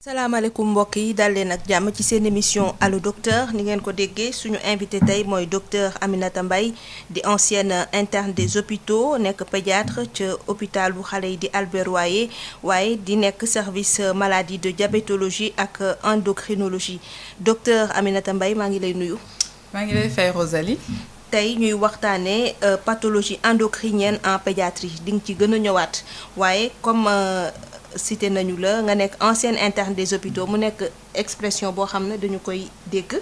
salaamaaleykum mbokk yi dal leen ak jàmm ci seen émission allo docteur ni ngeen ko déggee suñu invité tey mooy docteur Aminata Mbaye di ancienne interne des hôpitaux nekk pédiatre ca hôpital bu xale yi di Albert Royer waaye di nekk service maladie de diabétologie ak endocrinologie docteur Aminata Mbaye maa ngi lay nuyu. maa ngi lay fay Rosalie. tey ñuy waxtaanee pathologie endocrinienne en pédiatrie di nga ci gën a ñëwaat waaye comme. cité nañu la nga nekk ancienne interne des hôpitaux mu nekk expression boo xam ne dañu koy dégg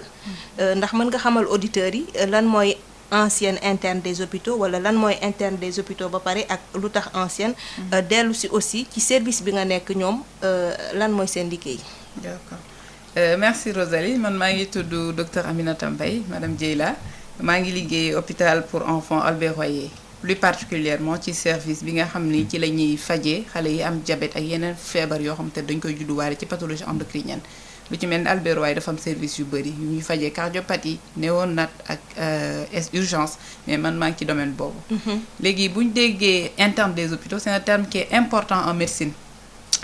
ndax mën nga xamal auditeurs yi lan mooy ancienne interne des hôpitaux wala lan mooy interne des hôpitaux ba pare ak lu tax ancienne dellu si aussi ci service bi nga nekk ñoom lan mooy seen liggéey. D'accord. Merci Rosalie man maa ngi tudd docteur Aminata Mbaye madame Dieyla maa ngi liggéey hôpital pour enfants Albert Royer. Plus particulièrement ci service bi nga xam ni ci la ñuy fajee xale yi am diabète ak yeneen feebar yoo xam te dañ koy judduwaale ci pathologie endocrinienne lu ci mel ni Albert Royer dafa am service yu bëri yu ñuy fajee cardiopathie néonat ak urgence mais man maa ngi ci domaine boobu. léegi bu ñu déggee interne des hôpitaux c'est un terme qui est important en médecine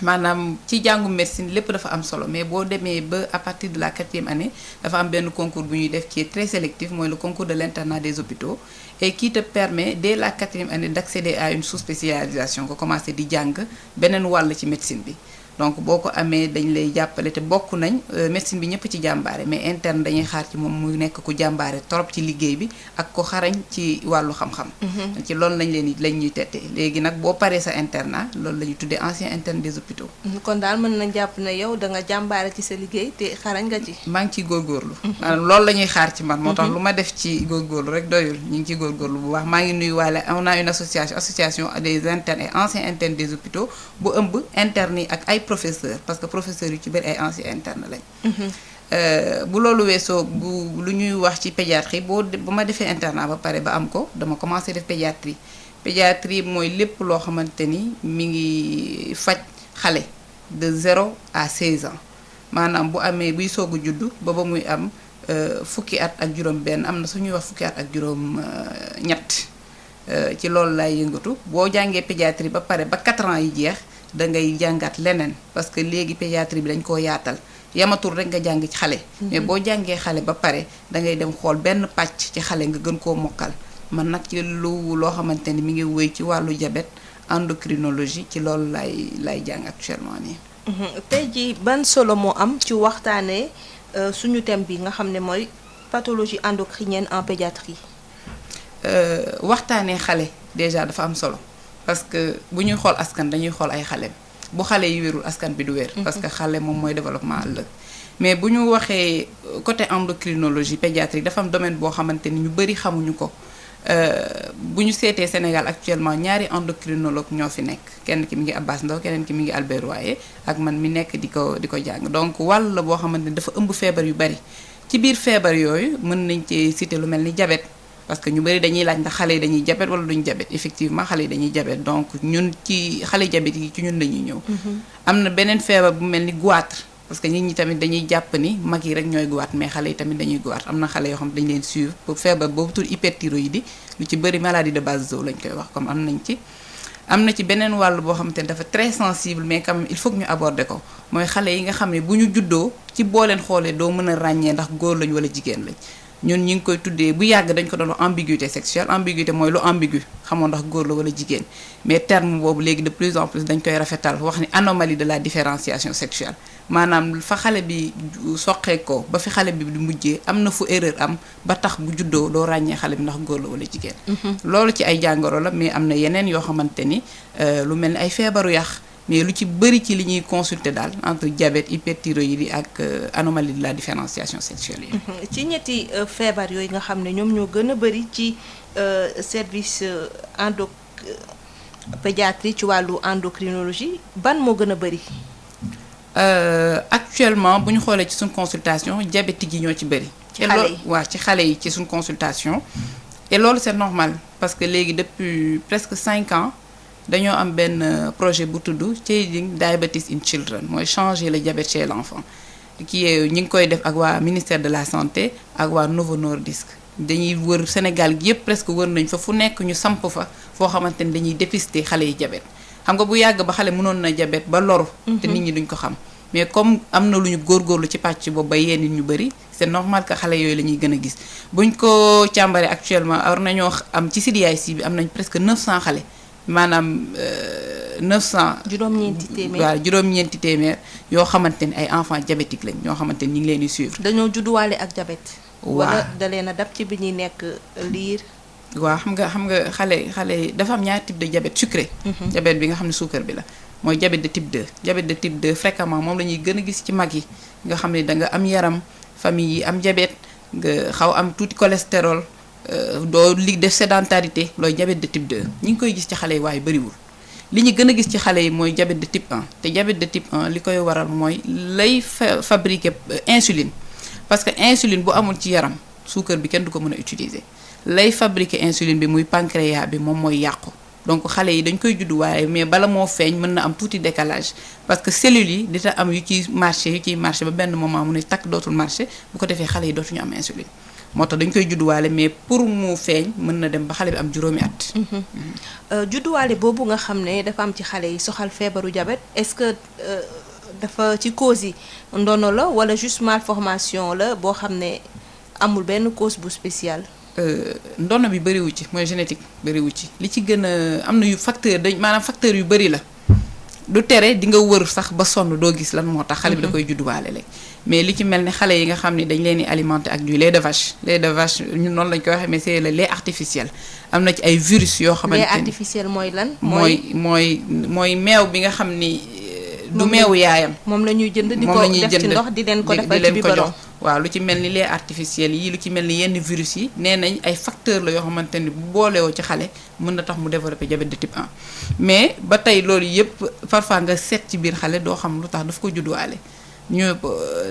maanaam ci jàngu médecine lépp dafa am solo mais boo demee ba à partir de la 4e année dafa am benn concours bu ñuy def qui est très sélectif mooy le concours de l'internat des hôpitaux et qui te permet dès la 4e année d'accéder à une sous-spécialisation nga commencé di jàng beneen wàll ci médecine bi donc boo ko amee dañ lay jàppale te bokk nañ médecine bi ñëpp ci jàmbaare mais interne dañuy xaar ci moom muy nekk ku jàmbaare trop ci liggéey bi ak ko xarañ ci wàllu xam-xam. ci loolu lañ ñuy tette léegi nag boo paree sa internat loolu la ñuy tuddee ancien interne des hôpitaux. kon daal mën na jàpp ne yow da nga jàmbaare ci sa liggéey te xarañ nga ci. maa ngi ciy góorgóorlu. maanaam loolu la ñuy xaar ci man. moo tax lu ma def ci góorgóorlu rek doyul ñu ngi ciy góorgóorlu bu baax maa ngi nuyuwaale on a une association des internes et anciens internes des hôpitaux bu ëmb internes yi ak ay professeur parce que professeurs yu ci bëri ay anciens internes lañ. bu loolu weesoo bu lu ñuy wax ci pédiatrie bu ma defee internat ba pare ba am ko dama commencé def pédiatrie mooy lépp loo xamante ni mi ngi faj xale de 0 à 16 ans maanaam bu amee buy soog a juddu ba muy am fukki at ak juróom benn am na suñuy wax fukki at ak juróom ñett ci loolu laay yëngatu boo jàngee pédiatrie ba pare ba 4 ans yi jeex da ngay jàngat leneen parce que léegi pédiatrie bi dañ koo yaatal yamatul rek nga jàng ci xale mais boo jàngee xale ba pare da ngay dem xool benn pàcc ci xale nga gën koo mokkal man nag ci loo xamante ni mi ngi wéy ci wàllu diabète endocrinologie ci loolu lay jàng actuellement nii. tey jii ban solo moo am ci waxtaanee suñu thème bi nga xam ne mooy pathologie endocrinienne en pédiatrie. waxtaanee xale déjà dafa am solo. parce que bu ñuy xool askan dañuy xool ay xale bu xale yi wérul askan bi du wér. parce que xale moom mooy développement ëllëg. mais bu ñu waxee côté endocrinologie pédiatrie dafa am domaine boo xamante ni ñu bëri xamuñu ko bu ñu seetee Sénégal actuellement ñaari endocrinologue ñoo fi nekk kenn ki mi ngi Abbas Ndao keneen ki mi ngi Albert Royer ak man mi nekk di ko jàng donc wàll la boo xamante ni dafa ëmb feebar yu bëri ci biir feebar yooyu mën nañ ci citer lu mel ni diabète. parce que ñu bëri dañuy laaj ndax xale yi dañuy diabète wala duñu diabète effectivement xale yi dañuy diabète donc ñun ci xale diabète yi ci ñun lañuy ñëw. am na beneen feebar bu mel ni goitre parce que nit ñi tamit dañuy jàpp ni mag yi rek ñooy goitre mais xale yi tamit dañuy goitre am na xale yoo xam dañu leen suivre pour feebar boobu tudd hyperthyroïdie lu ci bëri maladie de base lañ koy wax comme am na ci beneen wàll boo xamante ne dafa très sensible mais quand même il faut que ñu aborder ko mooy xale yi nga xam ne bu ñu juddoo ci boo leen xoolee doo mën a ràññee ndax góor lañ wala jigéen lañ. ñun ñi ngi koy tuddee bu yàgg dañ ko doon wax ambiguïté sexuelle ambiguïté mooy lu ambigu xamoo ndax góor la wala jigéen mais terme boobu léegi de plus en plus dañ koy rafetal wax ni anomalie de la différenciation sexuelle maanaam fa xale bi soqee ko ba fi xale bi di mujjee am na fu erreur am ba tax bu juddoo doo ràññee xale bi ndax góor la wala jigéen. loolu ci ay jàngoro la mais am na yeneen yoo xamante ni lu mel ni ay feebaru yàq. mais lu ci bëri ci li ñuy consulter daal entre diabète hyperthyroïdie ak anomalie de la différenciation sexuelle yi. ci ñetti feebar yooyu nga xam ne ñoom ñoo gën a bëri ci service pédiatrie ci wàllu endocrinologie ban moo gën a bëri. actuellement bu ñu xoolee ci suñ consultation diabétique yi ñoo ci bëri. ci xale yi waaw ci xale yi ci suñ consultation. et loolu c'est normal parce que léegi depuis presque 5 ans. dañoo am benn projet bu tudd Changing Diabetes in Children mooy changer le diabète chez l'enfant ñi ngi koy def ak waa ministère de la santé ak waa Novo Nordisk dañuy wër Sénégal gi yëpp presque wër nañ fa fu nekk ñu samp fa foo xamante ni dañuy dépister xale yi diabète xam nga bu yàgg ba xale mënoon na diabète ba loru te nit ñi duñ ko xam mais comme am na lu ñu góorgóorlu ci pàcc boobu ba yee nit ñu bëri c'est normal que xale yooyu la ñuy gën a gis buñ ko càmbaree actuellement war nañoo am ci CDIC bi am nañ presque 900 xale maanaam 900. juróom-ñeenti téeméer waaw juróom-ñeenti téeméer yoo xamante ni ay enfants diabétiques lañ ñoo xamante ni ñu ngi leen di suivre. dañoo judduwaale ak diabète. waaw wala da leen a dab ci bi ñuy nekk liir. waaw xam nga xale dafa am ñaari type de diabète sucré. diabète bi nga xam ne suukar bi la. mooy diabète de type 2 diabète de type 2 fréquemment moom la ñuy gën a gis ci mag yi nga xam ne da nga am yaram famille yi am diabète nga xaw am tuuti cholestérol doo li def sédentarité looy diabète de type 2 ñi ngi koy gis ci xale yi waaye bëriwul li ñu gën a gis ci xale yi mooy diabète de type 1 te diabète de type 1 li koy waral mooy lay fabriquer insuline parce que insuline bu amul ci yaram suukar bi kenn du ko mën a utiliser lay fabriquer insuline bi muy pancréas bi moom mooy yàqu donc xale yi dañ koy juddu waaye mais bala moo feeñ mën na am tuuti décalage parce que cellules yi dina am yu ciy marché ba benn moment mu ne takk dootul marché bu ko defee xale yi dootuñu am insuline moo tax dañ koy judduwaale mais pour mu feeñ mën na dem ba xale bi am juróomi at. judduwaale boobu nga xam ne dafa am ci xale yi soxal feebaru diabète est-ce que dafa ci cause yi ndono la wala juste malformation la boo xam ne amul benn cause bu spéciale. ndono bi bëriwu ci mooy génétique bëriwu ci li ci gën a am na yu facteur maanaam facteur yu bëri la du tere di nga wër sax ba sonn doo gis lan moo tax xale bi da koy judduwaale léegi mais li ci mel ni xale yi nga xam ne dañ leen di alimenter ak du lait de vache ñun noonu lañ koy waxee mais c'est le lait artificiel am na ci ay virus yoo xamante ni lait artificiel mooy lan mooy meew bi nga xam ni du meewu yaayam moom la ñuy jënd di ko def ci ndox di leen ko defal ci biberon waaw lu ci mel ni lait artificiel yi lu ci mel ni yenn virus yi nee nañ ay facteur la yoo xamante ni bu boolewoo ci xale mën na tax mu développer diabète de type 1 mais ba tey loolu yëpp parfois nga seet ci biir xale doo xam lu tax daf ko judduwaale ñu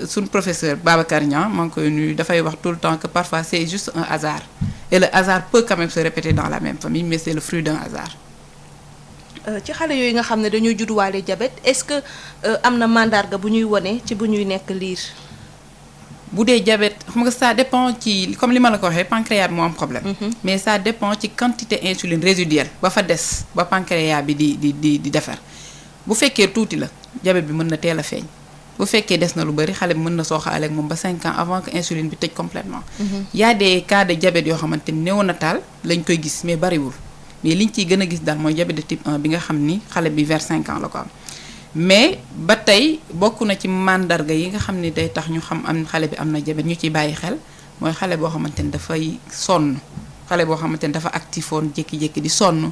suñ professeur Babacar Niang maa ngi koy nuyu dafay wax tout le temps que parfois c'est juste un hasard et le hasard peut quand même se répéter dans la même famille mais c'est le fruit d'un hasard. ci xale yooyu nga xam ne dañuy judduwaale diabète est-ce que am na mandarga bu ñuy wone ci bu ñuy nekk liir. bu dee diabète xam nga ça dépend ci comme li ma la ko waxee pancréas bi moo am problème. mais ça dépend ci quantité insuline résiduelle ba fa des ba pancréas bi di defar bu fekkee tuuti la diabète bi mën na teel a feeñ bu fekkee des na lu bari xale bi mën na sooxaale ak moom ba 5 ans avant que insuline bi tëj complètement. y a des cas de diabète yoo xamante ni néonatal lañ koy gis mais bariwul. mais liñ ciy gën a gis daal mooy diabète de type 1 bi nga xam ni xale bi vers 5 ans la ko am mais ba tey bokk na ci mandarga yi nga xam ni day tax ñu xam am xale bi am na diabète ñu ciy bàyyi xel mooy xale boo xamante ni dafay sonn xale boo xamante ni dafa actifoon jékki-jékki di sonn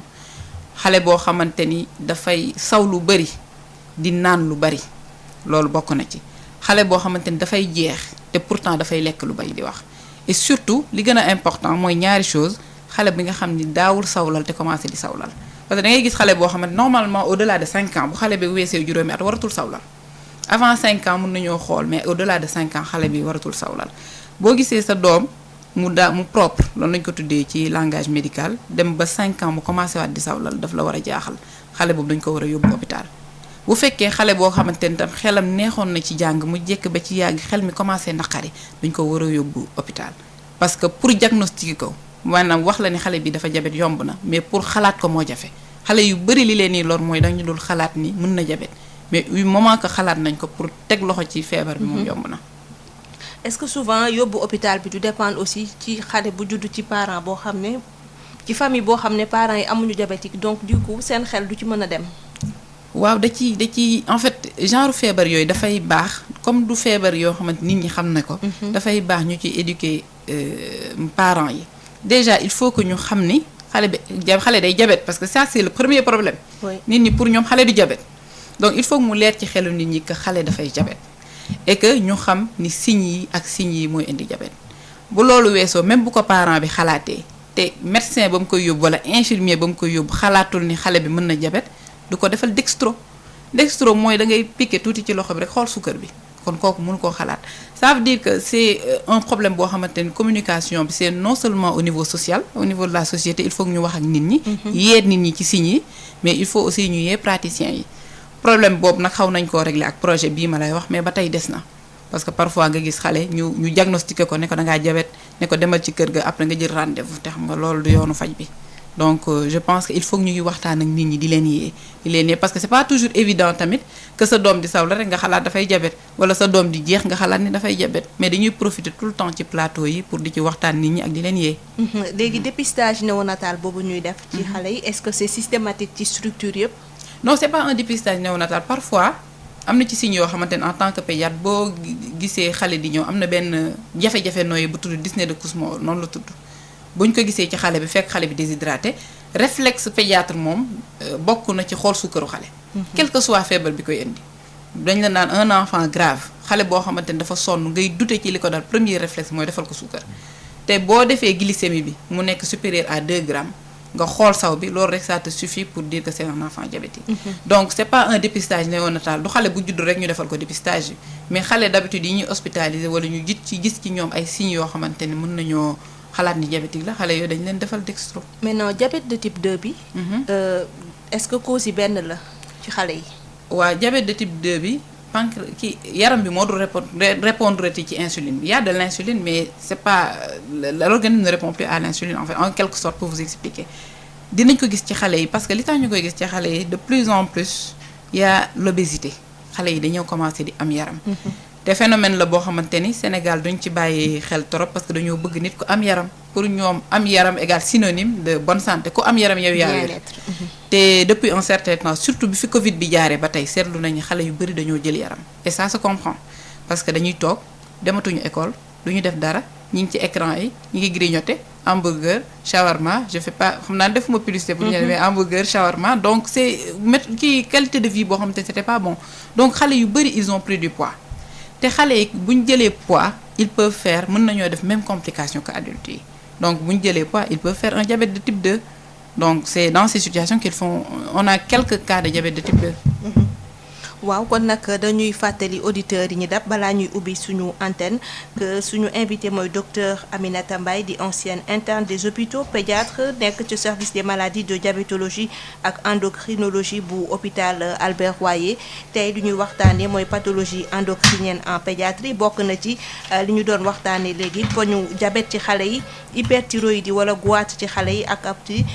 xale boo xamante ni dafay saw lu bari di naan lu bari loolu bokk na ci xale boo xamante ni dafay jeex te pourtant dafay lekk lu bari di wax et surtout li gën a important mooy ñaari chose xale bi nga xam ni daawul sawlal te commencé di sawlal parce que da ngay gis xale boo xamante normalement au-delà de 5 ans bu xale bi weesee juróomi at waratul sawlal avant 5 ans mun nañoo xool mais au-delà de 5 ans xale bi waratul sawlal boo gisee sa doom mu propre loolu lañ ko tuddee ci langage médical dem ba 5 ans mu commencé waat di sawlal daf la war a jaaxal xale boobu dañ ko war a yóbbu hôpital bu fekkee xale boo xamante ni tam xelam neexoon na ci jàng mu jekk ba ci yàgg xel mi commencé naqari dañ ko war a yóbbu hôpital parce que pour diagnostiquer ko maanaam wax la ni xale bi dafa diabète yomb na mais pour xalaat ko moo jafe xale yu bari li leen nii lor mooy dañu dul xalaat ni mën na diabète mais du moment que xalaat nañ ko pour teg loxo ci feebar bi moom yomb na. est-ce que souvent yóbbu hôpital bi du dépendre aussi ci xale bu judd ci parent boo xam ne ci famille boo xam ne parents yi amuñu diabétique donc du coup seen xel du ci mën a dem. waaw da ci en fait genre feebar yooyu dafay baax comme du feebar yoo xamante nit ñi xam na ko. dafay baax ñu ci éduquer parents yi. déjà il faut que ñu xam ni xale day diabète parce que ça c'est le premier problème. nit ñi pour ñoom xale du diabète donc il faut que mu leer ci xelu nit ñi que xale dafay diabète et que ñu xam ni signes yi ak signes yi mooy indi diabète bu loolu weesoo même bu ko parent bi xalaatee te médecin ba mu koy yóbbu wala infirmier ba mu koy yóbbu xalaatul ni xale bi mën na diabète du ko defal dextro mooy da ngay piquer tuuti ci loxo bi rek xool sukkar bi kon kooku mënu koo xalaat ça veut dire que c'est un problème boo xamante ni communication bi c'est non seulement au niveau social au niveau de la société il faut que ñu wax ak nit ñi yee nit ñi ci signes yi mais il faut aussi ñu yee praticiens yi problème boobu nag xaw nañ koo régler ak projet bii ma lay wax mais ba tey des na parce que parfois nga gis xale ñu diagnostiqué ko ne ko da ngaa diabète ne ko demal ci kër ga après nga jël rendez-vous te xam nga loolu du yoonu faj bi donc je pense que il faut que ñuy waxtaan ak nit ñi di leen yee parce que c'est pas toujours évident tamit que sa doom di saw la rek nga xalaat dafay diabète wala sa doom di jeex nga xalaat ni dafay diabète mais dañuy profiter tout le temps ci plateau yi pour di ci waxtaan nit ñi ak di leen yee. léegi dépistage néonatal boobu ñuy def ci xale yi est-ce que c'est systématique ci structure yëpp. non c'est pas un dépistage néonatal parfois am na ci signes yoo xamante ne en tant que pédiatre boo gisee xale di ñëw am na benn jafe-jafe nooyi bu tudd dyspnée de Kussmaul noonu la tudd. bu ñu ko gisee ci xale bi fekk xale bi déshydraté réflexe pédiatre moom bokk na ci xool sukkaru xale. quel que soit feebar bi koy indi. dañ la naan un enfant grave xale boo xamante ni dafa sonn ngay dute ci li ko dal premier réflexe mooy defal ko sukkar te boo defee glycémie bi mu nekk supérieur à 2 grammes nga xool saw bi loolu rek ça te suffit pour dire que c'est un enfant diabétique. donc c'est pas un dépistage néonatal du xale bu judd rek ñu defal ko dépistage bi mais xale d'habitude yi ñuy hospitaliser wala ñu gis ci ñoom ay signes yoo xamante ni mën nañoo. xalaat ni diabétique la xale yooyu dañ leen defal dextro. maintenant diabète de type 2 bi. est-ce que cause yi benn la ci xale yi. waaw diabète de type 2 bi ki yaram bi moo dul répondre ci insuline il y a de l'insuline mais c'est pas l'organisme ne répond plus à l'insuline en fait en quelque sorte pour vous expliquer dinañ ko gis ci xale yi parce que li tax ñu koy gis ci xale yi de plus en plus il y a l'obésité xale yi dañoo commencer di am yaram. te phénomène la boo xamante ni Sénégal duñ ci bàyyi xel trop parce que dañoo bëgg nit ku am yaram pour ñoom am yaram égal synonyme de bonne santé ku am yaram yow yaa wér te depuis un certain temps surtout bi fi Covid bi jaaree ba tey seetlu nañu xale yu bari dañoo jël yaram et ça se comprend parce que dañuy toog dematuñu école duñu def dara ñi ngi ci écran yi ñi ngi grignoter hamburger shawarma je fais pas xam naa defuma publicité pour ñeneen mais hamburger shawarma donc c'est qualité de vie boo xamante ni c'était pas bon donc xale yu bari ils ont pris du poids te xale yi bu ñu jëlee poids ils peuvent faire mën nañoo def même complication que adultes yi donc bu ñu jëlee poids ils peuvent faire un diabète de type 2 donc c'est dans ces situations on a quelques cas de diabète de type 2. waaw kon nag dañuy fàttali auditeurs yi ñu dab balaa ñuy ubbi suñu antenne que suñu invité mooy docteur Aminata Mbaye di ancienne interne des hôpitaux pédiatre nekk ci service des maladies de diabétologie ak endocrinologie bu hôpital Albert Royer tey lu ñuy waxtaanee mooy pathologie endocrinienne en pédiatrie bokk na ci li ñu doon waxtaanee léegi poñu diabète ci xale yi hyperthyroïdie wala goitre ci xale yi ak ab ci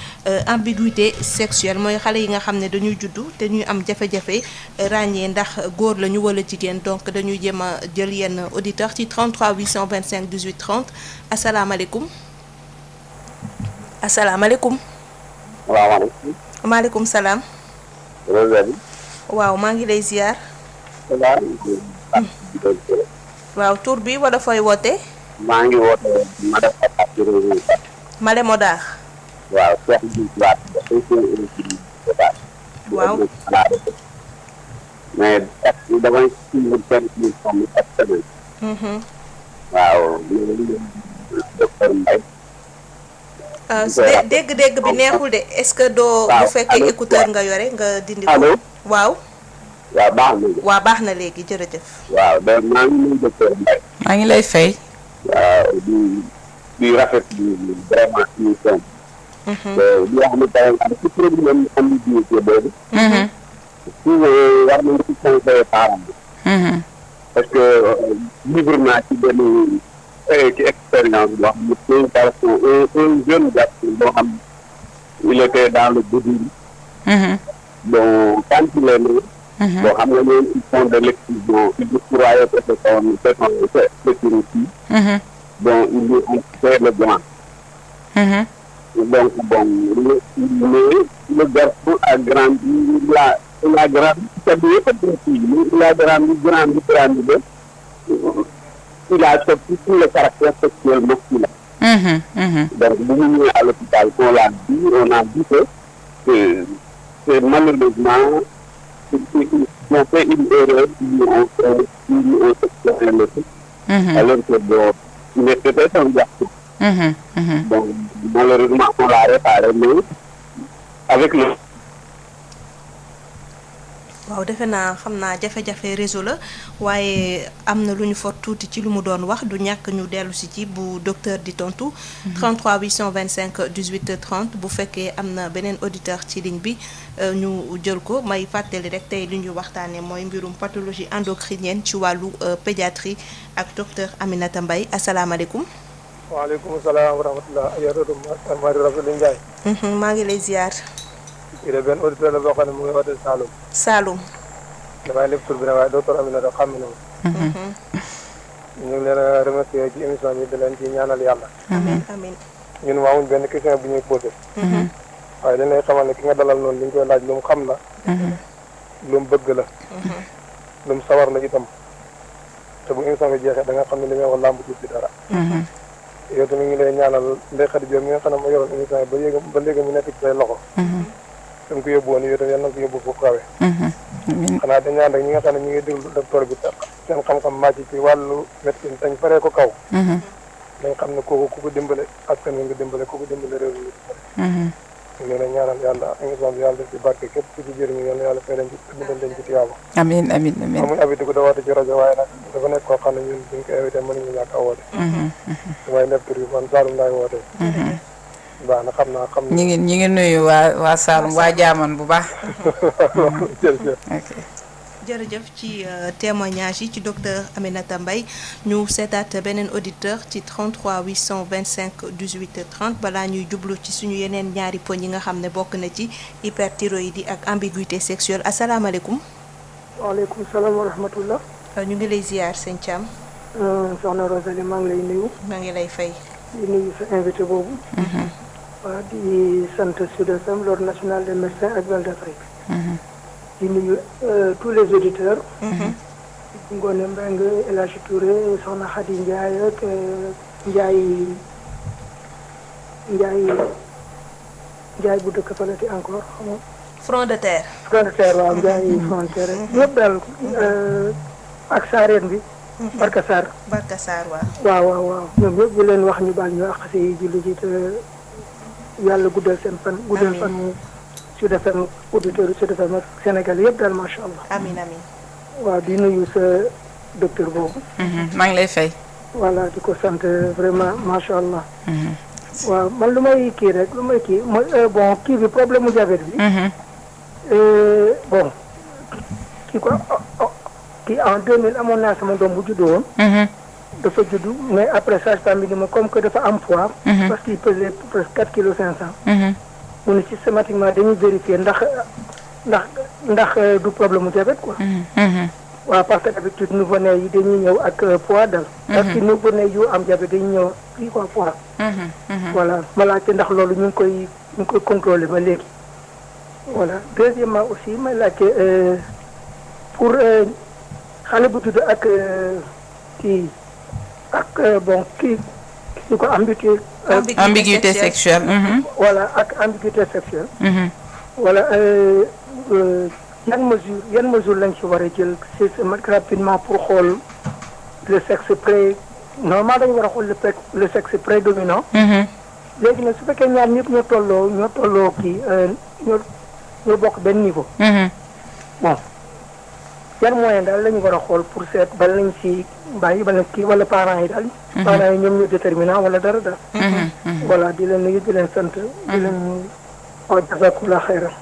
ambiguïté sexuelle mooy xale yi nga xam ne dañuy juddu te ñuy am jafe-jafe ràññee ndax góor lañu wala jigéen donc dañuy jéem a jël yenn auditeur ci 33 825 18 30 asalaamaaleykum. asalaamaaleykum. salaamaaleykum. maaleykum salaam. waaw maa ngi lay ziar. waaw tur bi wala fooy woote. maa ngi woote Malem Hodar. waaw. waaw. mais damay suivre seen émission bi ak semaine. waaw docteur Mbaye. dégg-dégg bi neexul de est-ce que doo. bu fekkee écouteur nga yore nga dindi ko. allo waaw. waaw baax na. waaw baax na léegi jërëjëf. waaw donc maa ngi nuyu docteur Mbaye. maa ngi lay fay. waaw di rafetlu vraiment émission bi. di wax ni par exemple ci problème ambiguïté boobu. souvent war nañu ci conseiller parents bi. parce que livre naa ci benn ci expérience boo xam ne c'est un garçon un jeune garçon boo xam il était dans le bouddhisme. bon quand il est né. bon xam nga ñoom ils font de l'exclusion ils croyaient que c'est une fille. bon ils lui ont fait le blanc. donc bon le garçon a grandi il a grandi c'est-à-dire il a grandi ba il a sorti tout le caractère sexuel masculin. donc bu ñu ñëwee à l'hôpital on a dit que c'est malheureusement ils ont fait une erreur ils ont sexualisé alors que bon il était un garçon. donc malheureusement on l'a réparé mais avec le. waaw defe naa xam naa jafe-jafe réseau la waaye am na lu ñu for tuuti ci lu mu doon wax du ñàkk ñu dellu si ci bu docteur di tontu. 33 825 18 30 bu fekkee am na beneen auditeur ci ligne bi ñu jël ko may fàttali rek tey li ñu waxtaanee mooy mbirum pathologie endocrinienne ci wàllu pédiatrie ak docteur Aminata Mbaye asalaamaaleykum. waaleykum salaam wa rahmatulah. Ajaratu Marie Rasoul Ndiaye. maa ngi lay ziar. kii de benn auditeur la boo xam ne mu ngi woote Saloum. Saloum. damay lépp tur bi nag waaye docteur Aminata xam na ma. ñu ngi leen a remercier ci émission bi di leen ci ñaanal yàlla. amiin amiin. ñun maamuñ benn question bu ñuy posé. waaye dañ lay xamal ne ki nga dalal noonu li ñu koy laaj lu mu xam la. lu mu bëgg la. lu mu sawar la itam. te bu émission bi jeexee da nga xam ne li ngay wax làmb ci dara. yow tamit ñu ngi lay ñaanal Ndeye Khady Diop mi nga xam ne moo yoroon émission bi ba léegi mu nekk ci say loxo. su ko yóbbu woon yow tamit yal na ko yóbbu foofu kawe. xanaa dañ ñaan rek ñi nga xam ne ñu ngi déglu docteur bi seen xam-xam màcc ci wàllu médecine tañ faree ko kaw. dañ xam ne kooku ku ko dimbale askan wi nga dimbale ku ko dimbale réew mi nga dimbale. ñu ngi leen ñaanal yàlla émission bi yàlla def ci barke képp ku ci jëriñu yàlla fay leen ci bindal leen ci tiyaaba. amiin amiin amiin. amuñ habitude ko da woote ci rajo waaye nag dafa nekk koo xam ne ñun buñ ko invité mënuñu ñàkk a woote. damay nepp tur bi man Saloum laay wootee. baax na xam naa ñi ngi nuyu waa Saloum waa Jaaman bu baax. jërëjëf. jërëjëf ci témoignage yi ci docteur Aminata Mbaye ñu seetaat beneen auditeur ci 33 825 18 30 balaa ñuy jublu ci suñu yeneen ñaari poñ yi nga xam ne bokk na ci hyperthyroïdie ak ambiguïté sexuelle asalaamaaleykum. waaleykum salaam wa rahmatullah. ñu ngi lay ziar sëñ Thiam. soxna Rosalie maa ngi lay nuyu. maa ngi lay fay. di nuyu sa invité boobu. waa di sant Sud FM l'ordre national des médecins ak Val d'Afrique. di nuyu tous les auditeurs. Ngone Mbengue El Hadji Touré soxna Khady Ndiaye ak Ndiaye bu dëkk falati encore xam nga. front de terre. front de terre waaw Ndiaye front de terre ñëpp daal ak saareen bi. Barka Sarr. Barka Sarr waaw. waaw ñoom ñëpp di leen wax ñu baal ñu àq si julli ji te yàlla guddal seen fan. guddal fan Sud FM auditeurs Sud FM ak Sénégal yëpp daal macha allah. amiin amiin. waaw di nuyu sa docteur boobu. maa ngi lay fay. voilà di ko sant vraiment macha allah. waaw man lu may kii mooy bon kii bi problème mu diabète bi. bon kii quoi kii en 2000 amoon naa sama doom bu juddu woon. dafa juddu mais après sage-femme bi ni ma comme que dafa am poids. parce qu'il pesait presque 4 kilos 500. mu ne systématiquement dañuy vérifier ndax du problème mu diabète quoi. waaw parce que d'habitude nouveau-né yi dañuy ñëw ak poids dal. parce que nouveau-né yu am diabète dañuy ñëw kii quoi poids. voilà ma laajte ndax loolu ñu ngi koy contrôler ba léegi. voilà deuxièmement aussi ma laajte pour xale bu judd ak kii ak bon kii ko ambiguïté sexuelle. voilà ak ambiguïté sexuelle. voilà yan mesure lañ ci war a jël rapidement pour xool le sexe normal dañu war a xool le sexe prédominant. léegi nag su fekkee ñaar ñëpp ñoo tolloo kii ñoo bokk benn niveau. bon yan moyen daal la ñu war a xool pour seet bala lañ si bàyyi bala kii wala parents yi daal. parents yi ñoom ñu déterminant wala dara daal. voilà di leen nuyu di leen sant di leen wax jazakumullah xayran.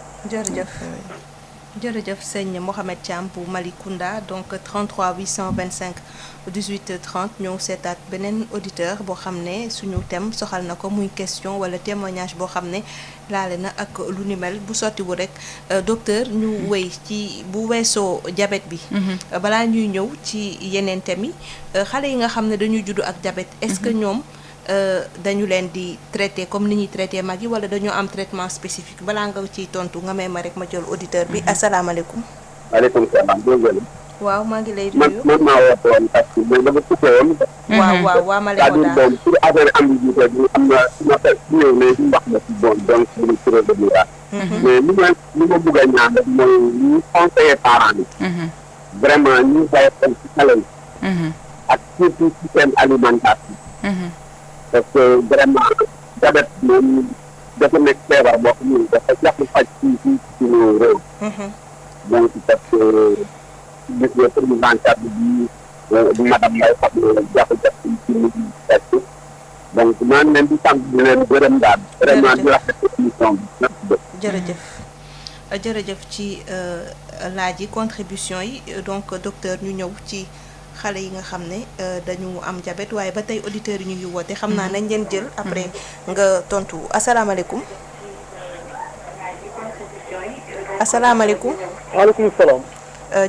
jërëjëf sëñ Mohamed Thiam bu Malicounda donc 33 825 18 30 ñëw seetaat beneen auditeur boo xam ne suñu thème soxal na ko muy question wala témoignage boo xam ne laale na ak lu ni mel bu sottiwu rek docteur ñu wéy ci bu weesoo diabète bi. balaa ñuy ñëw ci yeneen thèmes yi xale yi nga xam ne dañuy juddu ak diabète est-ce que ñoom dañu leen di traité comme ni ñuy traité mag yi wala dañoo am traitement spécifique balaa nga ciy tontu nga may ma rek ma jël auditeur bi asalaamaaleykum. maaleykum salaam. waaw maa ngi lay nuyu. man maa woote woon parce que man dama coupé woon. waaw ma lay woo daal pour affaire ambiguïté bi am na su ma fekk ñëw ne ñu wax na si bon donc ñu turé de miracle. mais li ma bëgg a ñaan rek mooy ñu conseiller parents yi. vraiment ñu bàyyi xel ci xale yi. ak surtout ci seen alimentation. parce que vraiment diabète moom dafa nekk feebar boo xam ne dafa jafe faj ci suñu réew. donc parce que gis nga président cadre bi madame Mbaye xam ne jafe-jafe ci nit ñi fekk donc maa ngi leen di sant di leen gërëm daal vraiment di rafetlu émission bi. jërëjëf ci laaj yi contribution yi donc docteur ñu ñëw ci xale yi nga xam ne dañu am diabète waaye ba tey auditeurs yi ñu ngi woote xam naa nañ leen jël après nga tontu asalaamaaleykum. asalaamaaleykum. waaleykum salaam.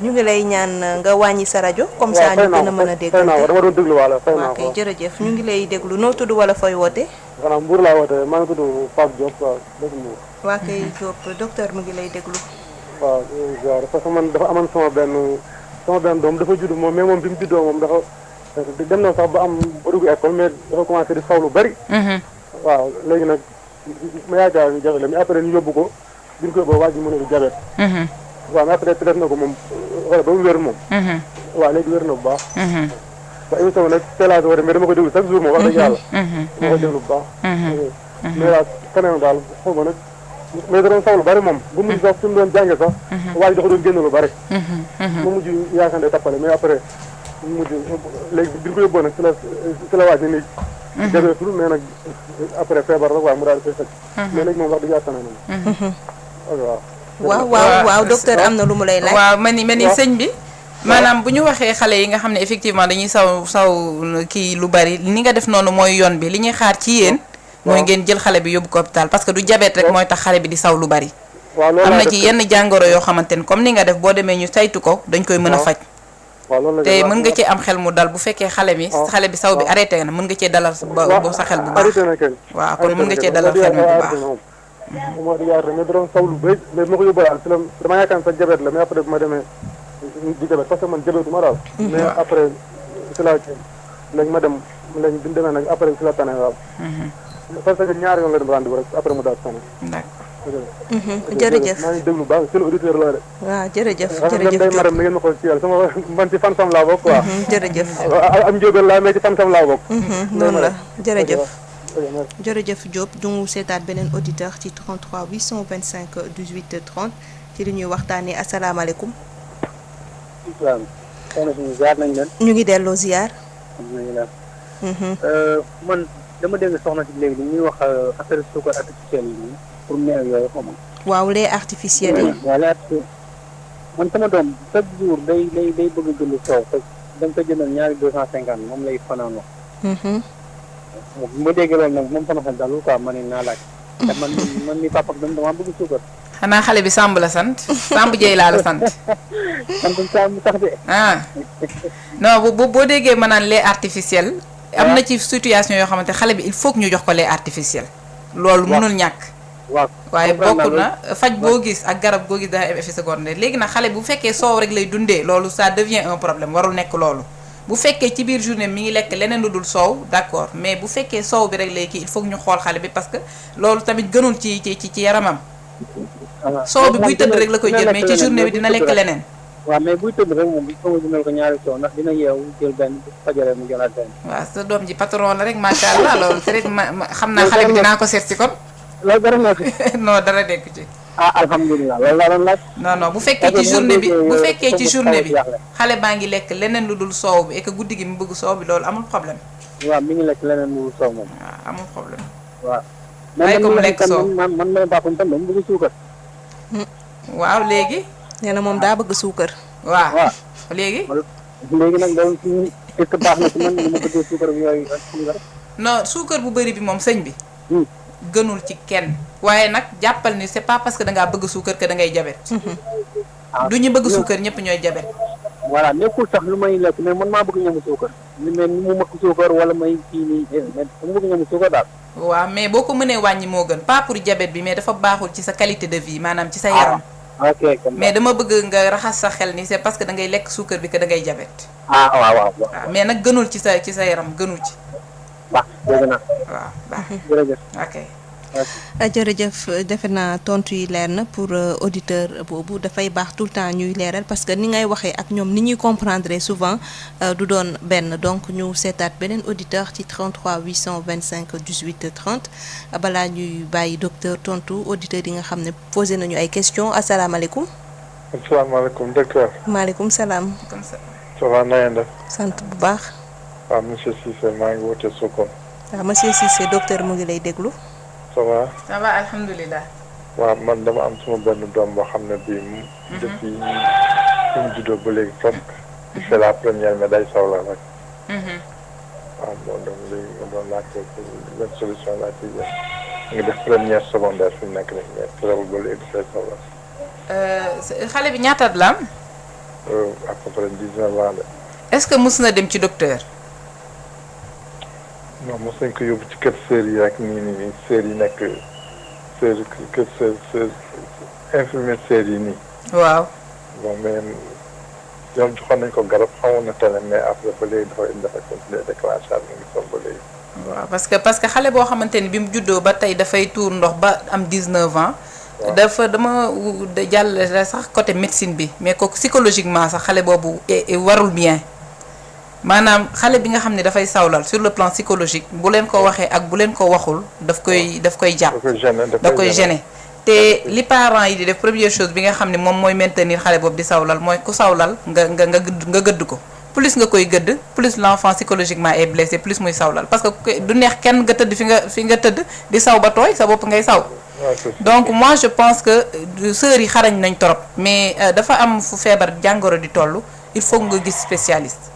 ñu ngi lay ñaan nga wàññi sa rajo. comme ça ñu gën a mën a dégg. fay naa ko dama doon déglu wala fay naa ko. ok jërëjëf ñu ngi lay déglu noo tudd wala fooy woote. xanaa Mbour laa woote maa ngi tudd Pape Diop waaw dëgg Mbour. waa kay Diop docteur mu ngi lay déglu. waaw genre parce que man dafa amoon sama benn doom dafa judd moom mais moom bi mu juddoo moom dafa dem na sax ba am ba dugg école mais dafa commencé di saw lu bari. waaw léegi nag ma yaakaar ni jafe la mais après ñu yóbbu ko bi ñu ko yóbboo waa ji mu ne du jabet. waaw mais après def na ko moom wala ba mu wér moom. waaw léegi wér na bu baax. ba émission bi nag teelaat war mais dama ko déglu chaque jour moom wax dëgg yàlla. dama ko déglu bu baax. mais daal keneen daal xaw ma nag mais da doon saw lu bari moom bu mujj sax fi mu doon jànge sax waa ji dafa doon génn lu bari. mu mujj yaakaar ne tappale mais après mu mujj léegi bi ñu ko yóbboo nag si la waaj ne nii. jabeetul mais nag après feebar la waaye mu daal di koy faj. mais léegi moom wax dëgg yàlla tane na waaw. waaw docteur am na lu mu lay laaj. waaw ma ni sëñ bi. maanaam bu ñu waxee xale yi nga xam ne effectivement dañuy saw kii lu bari ni nga def noonu mooy yoon bi li ñuy xaar ci yéen. mooy ngeen jël xale bi yóbbu ko hôpital parce que du diabète rek mooy tax xale bi di saw lu bari. am na ci yenn jàngoro yoo xamante ni comme ni nga def boo demee ñu saytu ko dañ koy mën a faj. te mën nga cee am xel mu dal bu fekkee xale bi saw bi arrêté na mën nga cee dalal ba sa xel bu baax. waaw kon mën nga cee dalal xel mu bu baax. moo di yaatu mais da doon saw lu bëri mais ma ko yóbbu daal si la dama yaakaar sax diabète la mais après bu ma demee di diabète parce que man diabète ma daal. mais après si la léegi ma dem léegi bi ñu demee nag après si la tane waaw. parce que ñaari yoon la dem rendez-vous rek après mu daal tane. d'accord. jërëjëf maa ngi déglu baax seen auditeur la de. waaw jërëjëf day maram na ngeen ma xool ci yàlla sama man ci fan-sam laa bokk quoi. jërëjëf. am njóobel laa mais ci fan-sam laa bokk. noonu la jërëjëf. jërëjëf Diop ñu seetaat beneen auditeur ci 33 825 18 30 ci li ñuy waxtaanee asalaamaaleykum. waaw soxna si ziar nañ leen. ñu ngi delloo ziar. alhamdulilah. man dama dégg soxna si léegi ñuy wax affaire suukar artificiel yi pour meew yooyu xaw ma. waaw lait artificiel yi. waaw lait artificiel man sama doom chaque jour day bëgg a jënd soow te da nga ko jëndal ñaari 250 moom lay fanaanoo. bu ma déggee loolu nag moom sama xel dalul quoi ma ne naa laaj. te man mi papa ak dama bëgg suukar. xanaa xale bi Samb la sant Samb Dieye laa la sant. Samb sax de. non boo déggee ma naan lait artificiel. am na ci situation yoo xamante xale bi il faut que ñu jox ko lait artificiel. loolu mënul ñàkk. waaw waaye bokk na faj boo gis ak garab boo gis daa am effet secondaire léegi nag xale bu fekkee soow rek lay dundee loolu ça devient un problème warul nekk loolu. bu fekkee ci biir journée mi ngi lekk leneen lu dul soow d'accord mais bu fekkee soow bi rek lay kii il faut que ñu xool xale bi parce que loolu tamit gënul ci yaramam. soow bi buy tëdd rek la koy jël mais ci journée bi dina lekk leneen. waaw mais buy tëdd rek moom il faut nga jëndal ko ñaari soow ndax dina yeewu jël benn fajale mu jëlaat benn. waaw sa doom ji patron la rek macha allah loolu te rek ma xam naa xale bi dinaa ko seet si kon. loolu dara nekk ci. non dara nekk ci. alhamdulilah loolu laa doon laaj. non bu fekkee ci journée bi xale baa ngi lekk leneen lu dul soow bi et que guddi gi mu bëgg soow bi loolu amul problème. waaw mi ngi lekk leneen lu dul soow moom. waaw amul problème. waaw. bàyyi ko mu lekk soow man may baaxum tam dama bëgg suukar. waaw léegi. nee na moom daa bëgg suukar. waaw léegi. léegi nag loolu ci est-ce que baax na ci man ni ma bëggee suukar bi yooyu ak suukar. non suukar bu bëri bi moom sëñ bi. gënul ci kenn. waaye nag jàppal ni c'est pas parce que dangaa bëgg suukar que da ngay jabet. du ñu bëgg suukar ñëpp ñooy jabet. voilà nekkul sax lu may lekk mais man maa bëgg ñamu suukar. li mel ni mu makk suukar wala may kii nii dama bëgg ñamu suukar daal. waaw mais boo ko mënee wàññi moo gën pas pour diabète bi mais dafa baaxul ci sa qualité de vie maanaam ci sa yaram. ok mais dama bëgg nga raxas sa xel ni c'est parce que da ngay lekk suukar bi que da ngay diabète. waaw. mais nag gënul ci sa yaram gënul ci. baax dégg naa. waaw baax jërëjëf. ok. jërëjëf defe naa tontu yi leer na pour auditeur boobu dafay baax tout le temps ñuy leeral parce que ni ngay waxee ak ñoom ni ñuy comprendre souvent du doon benn donc ñu seetaat beneen auditeur ci 33 825 18 30 balaa ñuy bàyyi docteur tontu auditeurs yi nga xam ne posé nañu ay questions asalaamaaleykum. asalaamaaleykum docteur. maaleykum salaam. ça va na ngeen def. sant bu baax. waaw monsieur Cissé maa ngi wootee Sokone. waaw monsieur Cissé docteur mu ngi lay déglu. ça va. ça va alhamdulilah. waaw man dama am suma benn doom boo xam ne bii. depuis fi mu juddoo ba léegi presque il fait la première mais day soxla rek. waaw bon donc léegi nga doon laajte benn solution laa ciy jël nga def première secondaire fi mu nekk nii mais teewul ba léegi dafay soxla. xale bi ñaata at la am. à peu près 19 ans de. est-ce que mus na dem ci docteur. non mos nañ ko yóbbu ci kër sœur yi rek nii sœur yi nekk kër sœur infirmière sœur yi nii. waaw. bon mais ñoom joxoon nañ ko garab xamoon na tane mais après ba léegi dafa continuer déclenchage mu ngi soog ba léegi. waaw parce que xale boo xamante ni bi mu juddoo ba tey dafay tuur ndox ba am 19 ans. dama jàll sax côté médecine bi mais kooku psychologiquement sax xale boobu warul bien. maanaam xale bi nga xam ne dafay sawlal sur le plan psychologique bu leen ko waxee ak bu leen ko waxul daf koy jàpp. da koy gêner te li parents yi di def première chose bi nga xam ne moom mooy maintenir xale boobu di sawlal mooy ku sawlal nga gëdd ko plus nga koy gëdd plus l'enfant psychologiquement est blessé plus muy sawlal parce que du neex kenn nga tëdd fi nga tëdd di saw ba tooy sa bopp ngay saw. donc moi je pense que sœurs yi xarañ nañ trop mais dafa am fu feebar jàngoro di toll il faut nga gis spécialiste.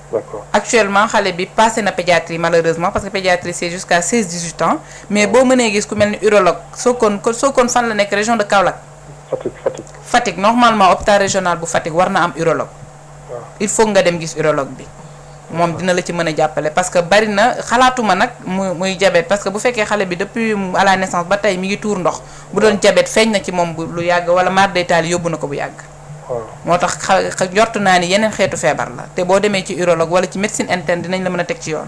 D'accord. Actuellement xale bi passé na pédiatrie malheureusement parce que pédiatrie c'est jusqu'à 16-18 ans mais boo mënee gis ku mel ni urologue Sokone fan la nekk région de Kaolack. Fatick normalement hôpital régional bu Fatick war na am urologue. il faut nga dem gis urologue bi moom dina la ci mën a jàppale parce que bari na xalaatuma nag muy diabète parce que bu fekkee xale bi depuis à la naissance ba tey mi ngi tuur ndox bu doon diabète feeñ na ci moom bu lu yàgg wala mar d'Italie yóbbu na ko bu yàgg. moo tax njort naa ni yeneen xeetu feebar la te boo demee ci urologue wala ci médecine interne dinañ la mën a teg ci yoon.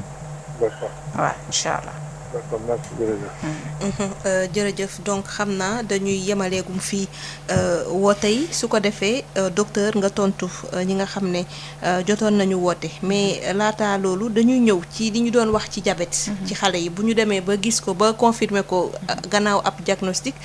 d'accord waaw incha allah. d'accord merci jërëjëf. jërëjëf donc xam naa dañuy yemaleegum fii woote yi su ko defee docteur nga tontu ñi nga xam ne jotoon nañu woote mais laata loolu dañuy ñëw ci li ñu doon wax ci diabète. ci xale yi bu ñu demee ba gis ko ba confirmer ko gannaaw ab diagnostic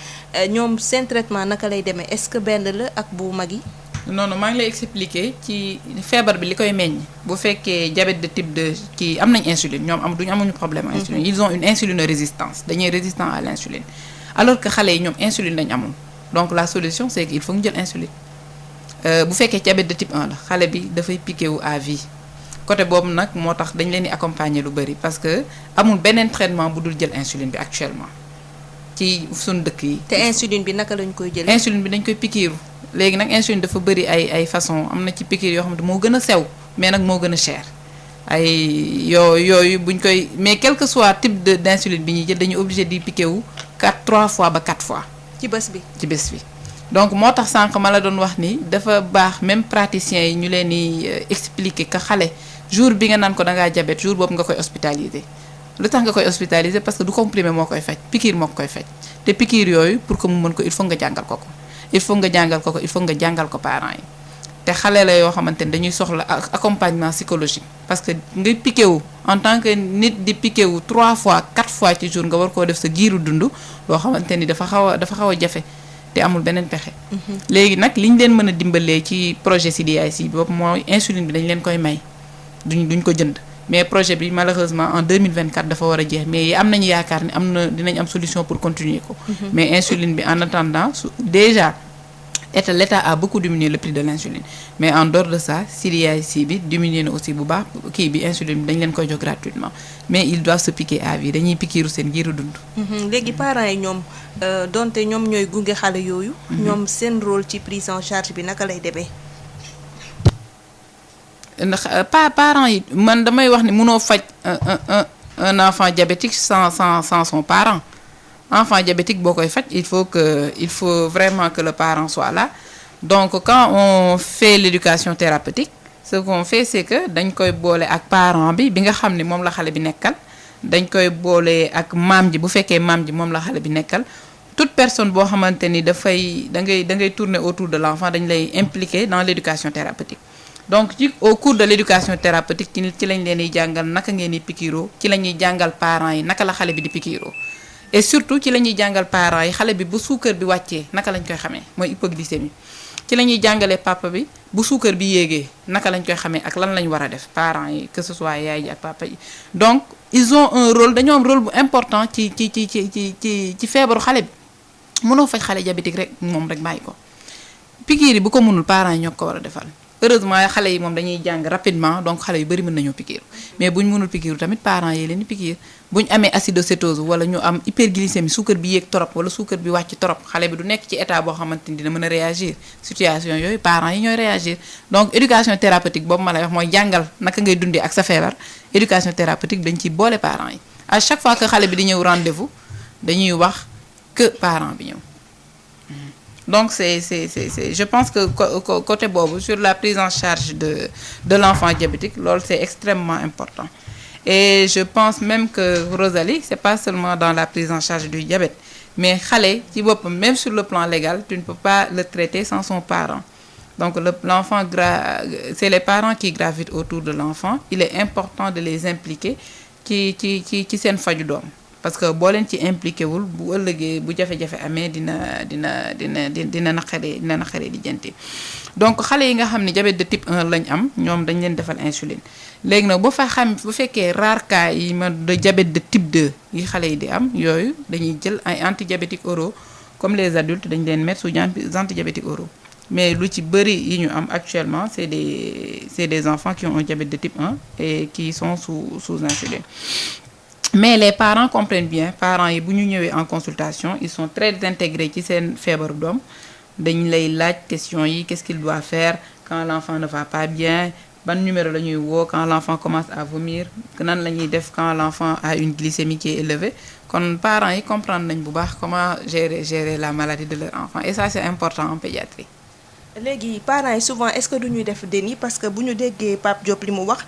ñoom seen traitement naka lay demee est-ce que benn la ak bu mag yi. non maa ngi lay expliquer ci feebar bi li koy meññ bu fekkee diabète de type 2 kii am nañ insuline ñoom amuñu problème insuline ils ont une insulinórésistance dañuy résistant à l'insuline alors que xale yi ñoom insuline lañ amul donc la solution c'est que il faut ñu jël insuline bu fekkee diabète de type 1 la xale bi dafay piqué wu à vie côté boobu nag moo tax dañ leen di accompagner lu bari parce que amul beneen traitement bu dul jël insuline bi actuellement ci suñu dëkk yi. te insuline bi naka lañ koy jëlee. insuline bi dañ koy pikiiru léegi nag insuline dafa bëri ay façon am na ci piqûre yoo xam ne moo gën a sew mais nag moo gën a cher ay yooyu buñ koy mais quel que soit type d'insuline bi ñuy jël dañuy obligé di piqué wu 3 fois ba 4 fois. ci bés bi donc moo tax sànq ma la doon wax ni dafa baax même praticiens yi ñu leen di expliquer que xale jour bi nga naan ko da ngaa diabète jour boobu nga koy hospitaliser. lu tax nga koy hospitaliser parce que du comprimé moo koy faj piqûre moo koy faj te piqûre yooyu pour que mu mën ko il faut nga jàngal ko il faut nga jàngal ko parents yi te xale la yoo xamante ni dañuy soxla accompagnement psychologique parce que nga piqué wu en tant que nit di piqué wu 3 fois 4 fois ci jour nga war koo def sa giiru dund loo xamante ni dafa xaw a jafe te amul beneen pexe. léegi nag li ñu leen mën a dimbalee ci projet CDIC boobu mooy insuline bi dañ leen koy may duñ ko jënd. mais projet bi malheureusement en 2024 dafa war a jeex mais am nañu yaakaar ni dinañ am solution pour continuer ko. mais insuline bi en attendant déjà l'État a beaucoup diminué le prix de l'insuline mais en dehors de ça CDIC bi diminué na aussi bu baax kii bi insuline bi dañ leen koy jox gratuitement mais ils doivent se piquer à vie dañuy pikiiru seen giiru dund. léegi parents yi ñoom donte ñoom ñooy gunge xale yooyu. ñoom seen rôle ci prise en charge bi naka lay demee. ndax parents yi man damay wax ni mënoo faj un enfant diabétique sans son parent enfant diabétique boo koy faj il faut vraiment que le parent soit là donc quand on fait l'éducation thérapeutique ce qu'on fait c'est que dañ koy boole ak parent bi nga xam ne moom la xale bi nekkal dañ koy boole ak maam ji bu fekkee maam ji moom la xale bi nekkal toute personne boo xamante ni da ngay tourner autour de l'enfant dañ lay impliquer dans l'éducation thérapeutique. donc au cours de l'éducation thérapeutique ci lañ leen di jàngal naka ngeen di pikiiroo ci la ñuy jàngal parents yi naka la xale bi di pikiiroo et surtout ci la ñuy jàngal parents yi xale bi bu suukar bi wàccee naka lañ koy xamee mooy hypoglycémie ci la ñuy jàngalee papa bi bu suukar bi yéegee naka lañ koy xamee ak lan lañ war a def parents yi que ce soit yaay ji ak papa yi donc ils ont un rôle dañoo am rôle bu important ci feebaru xale bi mënoo faj xale diabétique rek moom rek bàyyi ko pikiir yi bu ko mënul parents yi ñoo ko war a defal heureusement xale yi moom dañuy jàng rapidement donc xale yu bari mën nañoo piqûre mais buñ mënul piqûre tamit parents yi leen di piqûre buñ amee acidocétose wala ñu am hyperglycémie suukar bi yéeg trop wala suukar bi wàcc trop xale bi du nekk ci état boo xamante ni dina mën a réagir situation yooyu parents yi ñooy réagir donc éducation thérapeutique boobu ma lay wax mooy jàngal naka ngay dundee ak sa feebar éducation thérapeutique dañ ciy boole parents yi à chaque fois que xale bi di ñëw rendez-vous dañuy wax que parent bi ñëw donc c'est je pense que côté boobu sur la prise en charge de l'enfant diabétique loolu c'est extrêmement important et je pense même que Rosalie c'est pas seulement dans la prise en charge du diabète mais xale ci boppam même sur le plan légal tu ne peux pas le traiter sans son parent donc l'enfant c'est les parents qui gravitent autour de l'enfant il est important de les impliquer ci seen faju doom parce que boo leen ci impliqué wul bu ëllëgee bu jafe-jafe amee dina naqaree di jënti donc xale yi nga xam ne diabète de type 1 lañ am ñoom dañ leen defal insuline léegi nag bu fekkee rare cas yi de diabète de type 2 yi xale yi di am yooyu dañuy jël ay antidiabétiques oraux comme les adultes dañ leen mettre sous antidiabétiques oraux mais lu ci bëri yi ñu am actuellement c'est des enfants qui ont un diabète de type 1 et qui sont sous insuline mais les parents comprennent bien parents yi bu ñu ñëwee en consultation ils sont très intégrés ci seen feebaru doom dañ lay laaj question yi qu'est-ce qu'il doit faire quand l'enfant ne va pas bien ban numéro la ñuy woo quand l'enfant commence à vomir nan la ñuy def quand l'enfant a une glycémie qui est élevée kon parents yi comprendre nañ bu baax comment gérer la maladie de leur enfant et ça c'est important en pédiatrie. léegi parents yi souvent est-ce que du ñuy def déni parce que bu ñu déggee Pape Diop li mu wax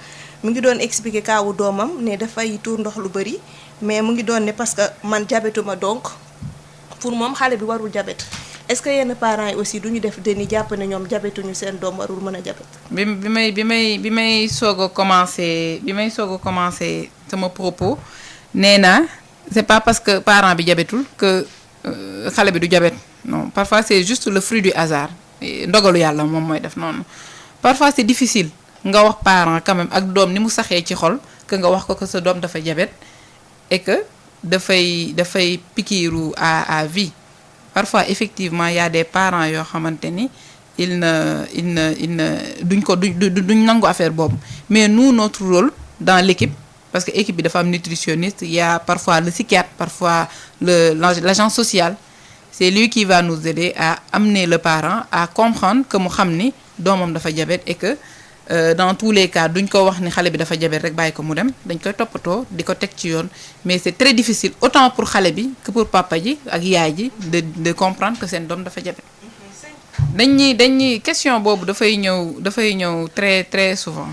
mu ngi doon expliquer kaawu doomam ne dafay tuur ndox lu bari mais mu ngi doon ne parce que man diabètuma donc pour moom xale bi warul diabète est-ce que yenn parents yi aussi du ñu def déni jàpp ne ñoom diabètuñu seen doom warul mën a diabète. bi may soog a commencer sama propos nee naa c'est pas parce que parent bi diabètul que xale bi du diabète non parfois c'est juste le fruit du hasard. ndogalu yàlla moom mooy def noonu parfois c'est difficile nga wax parent quand même ak doom ni mu saxee ci xol que nga wax ko sa doom dafa diabète et que dafay pikiiru à vie parfois effectivement il y a des parents yoo xamante ni il ne duñ nangu affaire boobu mais nous notre rôle dans l'équipe parce que équipe bi dafa am nutritionniste il y a parfois le psychiatre parfois l'agent social c'est lui qui va nous aider à amener le parent à comprendre que mu xam ni doomam dafa diabète et que dans tous les cas duñ ko wax ni xale bi dafa diabète rek bàyyi ko mu dem dañ koy toppatoo di ko teg ci yoon mais c'est très difficile autant pour xale bi que pour papa ji ak yaay ji de comprendre que seen doom dafa diabète. dañuy question boobu dafay ñëw très très souvent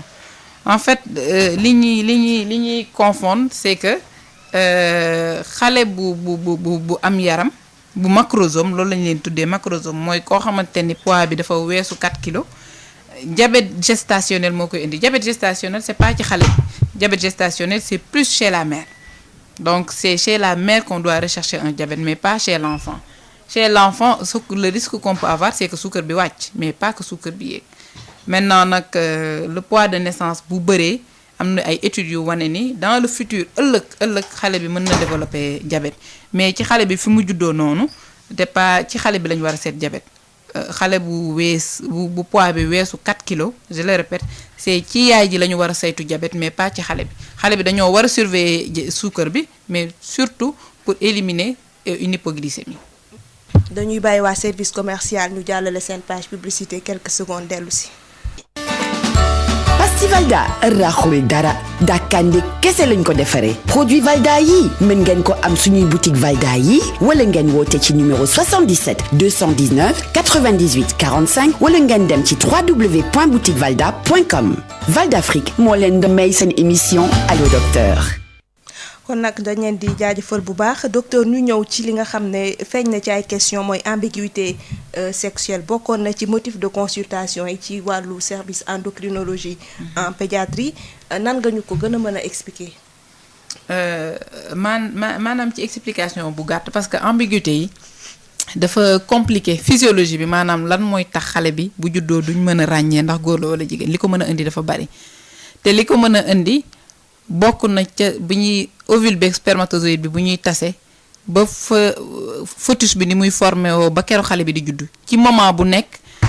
en fait li ñuy confondre c'est que xale bu am yaram. bu macrosome loolu lañu leen tuddee macrosome mooy koo xamante ni poids bi dafa weesu 4 kilos diabète gestationnel moo koy indi diabète gestationnel c'est pas ci xale bi diabète gestationnel c'est plus chez la mère donc c'est chez la mère qu'on doit rechercher un diabète mais pas chez l'enfant le risque qu'on peut avoir c'est que suukar bi wàcc mais pas que suukar bi yéeg maintenant nag le poids de naissance bu bëree am na ay études yu wane ni dans le futur ëllëg xale bi mën na développer diabète mais ci xale bi fi mu juddoo noonu te pas ci xale bi lañu war a seet diabète xale bu poids bi weesu 4 kilos je le répète c'est ci yaay ji la ñu war a saytu diabète mais pas ci xale bi dañoo war a surveiller suukar bi mais surtout pour éliminer une hypoglycémie. dañuy bàyyi waa service commercial ñu jàllale seen page publicité quelques secondes dellu si. Pasti Valda raxul dara dàkkande kese lañ ko defaree produit Valda yi mën ngeen ko am suñuy boutique Valda yi wala ngeen woote ci numéro 77 219 98 45 wala ngeen dem ci www.boutiquevalda.com Valda Afrique moo leen di may seen émission Allo Docteur. kon nag dañ leen di jaajëfal bu baax docteur ñu ñëw ci li nga xam ne feeñ na ci ay question mooy ambiguïté sexuelle bokkoon na ci motif de consultation yi ci wàllu service endocrinologie en pédiatrie nan nga ñu ko gën a mën a expliquer. maanaam ci explication bu gàtt parce que ambiguïté yi dafa compliqué physiologie bi maanaam lan mooy tax xale bi bu juddoo duñ mën a ràññee ndax góor la wala jigéen li ko mën a indi dafa bari te li ko mën a indi. bokk na ca bu ñuy ovule bi spermatozoïde bi bu ñuy tase ba fœtus bi ni muy formé woo ba keroog xale bi di juddu ci moment bu nekk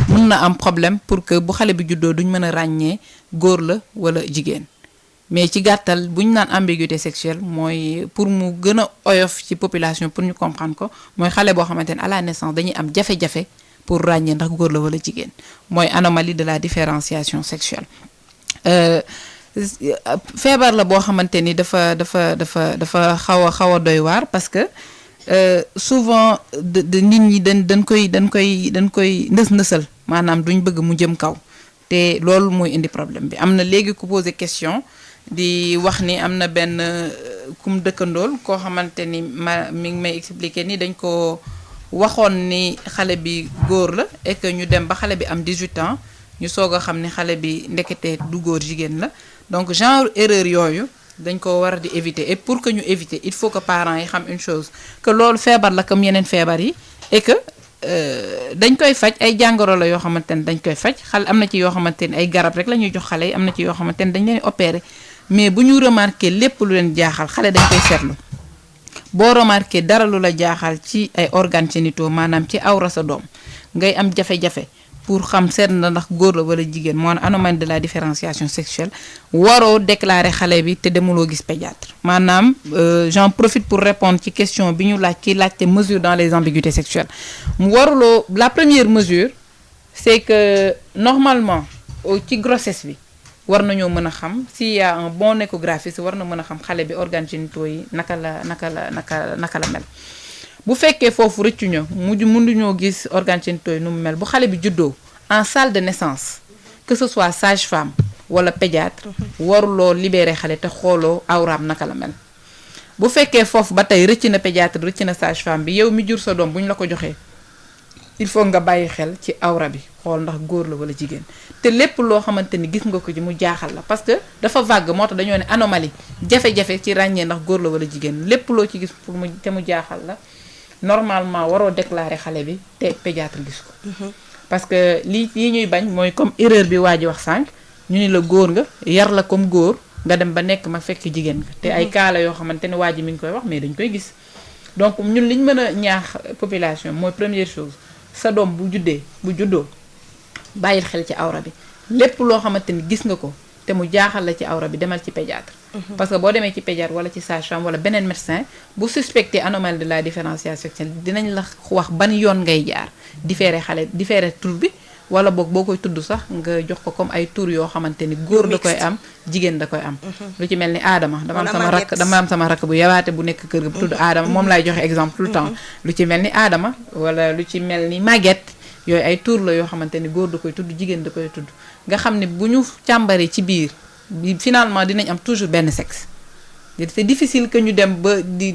mën na am problème pour que bu xale bi juddoo duñ mën a ràññee góor la wala jigéen mais ci gàttal bu ñu naan ambiguïté sexuelle mooy pour mu gën a oyof ci population pour ñu comprendre ko mooy xale boo xamante ne à la naissance dañuy am jafe-jafe pour ràññee ndax góor la wala jigéen mooy anomalie de la différenciation sexuelle. feebar la boo xamante ni dafa xaw a doy waar parce que souvent de nit ñi dañ koy ndës-ndësal maanaam duñ bëgg mu jëm kaw te loolu mooy indi problème bi. am na léegi ku posé question di wax ni am na benn kum dëkkandool koo xamante ni mi ngi may expliquer ni dañ ko waxoon ni xale bi góor la et que ñu dem ba xale bi am 18 ans ñu soog a xam ni xale bi ndekete du góor jigéen la donc genre erreur yooyu dañ ko war di éviter et pour que ñu éviter il faut que parents yi xam une chose que loolu feebar la comme yeneen feebar yi et que dañ koy faj ay jàngoro la yoo xamante ne dañ koy faj xale am na ci yoo xamante ne ay garab rek la ñuy jox xale yi am na ci yoo xamante ne dañ leen opérer mais bu ñu remarqué lépp lu leen jaaxal xale dañ koy seetlu boo remarqué dara lu la jaaxal ci ay organes génitaux maanaam ci awra sa doom ngay am jafe-jafe pour xam seet na ndax góor la wala jigéen moo anomalie de la différenciation sexuelle waroo déclarer xale bi te demuloo gis pédiatre maanaam j'en profite pour répondre ci question bi ñu laaj ci laajte mesure dans les ambiguïtés sexuelles mu waruloo la première mesure c'est que normalement ci grossesse bi war nañoo mën a xam s'il y a un bon échographiste war na mën a xam xale bi organes génitaux yi naka la mel bu fekkee foofu rëccuñu mënuñoo gis organes génitaux yi nu mu mel bu xale bi juddoo en salle de naissance que ce soit sage-femme wala pédiatre waruloo libérer xale te xooloo awraam naka la mel bu fekkee foofu ba tey rëcc na pédiatre rëcc na sage-femme bi yow mi jur sa doom bu ñu la ko joxee il faut nga bàyyi xel ci awra bi xool ndax góor la wala jigéen te lépp loo xamante ni gis nga ko ci mu jaaxal la parce que dafa vague moo tax dañoo ne anomalie jafe-jafe ci ràññee ndax góor la wala jigéen lépp loo ci gis pour mu te mu jaaxal la normalement waroo déclarer xale bi te pédiatre gis ko parce que lii ñuy bañ mooy comme erreur bi waa ji wax sànq ñu ni la góor nga yar la comme góor nga dem ba nekk ma fekk jigéen nga te ay cas la yoo xamante ne waa ji mi ngi koy wax mais dañ koy gis donc ñun liñ mën a ñaax population mooy première chose sa doom bu juddoo bàyyil xel ci awra bi lépp loo xamante ni gis nga ko te mu jaaxal la ci awra bi demal ci pédiatre parce que boo demee ci pédiatre wala ci sage-femme wala beneen médecin bu suspecté anomalie de la différenciation sexuelle dinañ la wax ban yoon ngay jaar différer tur bi wala boog boo koy tudd sax nga jox ko comme ay tur yoo xamante ni góor da koy am jigéen da koy am lu ci mel ni Adama dama am sama rakk bu yawaate bu nekk kër ga bu tudd Adama moom laay joxe exemple tout le temps lu ci mel ni Adama wala lu ci mel ni Maguette yooyu ay tur la yoo xamante ni góor da koy tudd jigéen da koy tudd nga xam ne bu ñu càmbaree ci biir finalement dinañ am toujours benn sexe c'est difficile que ñu dem ba di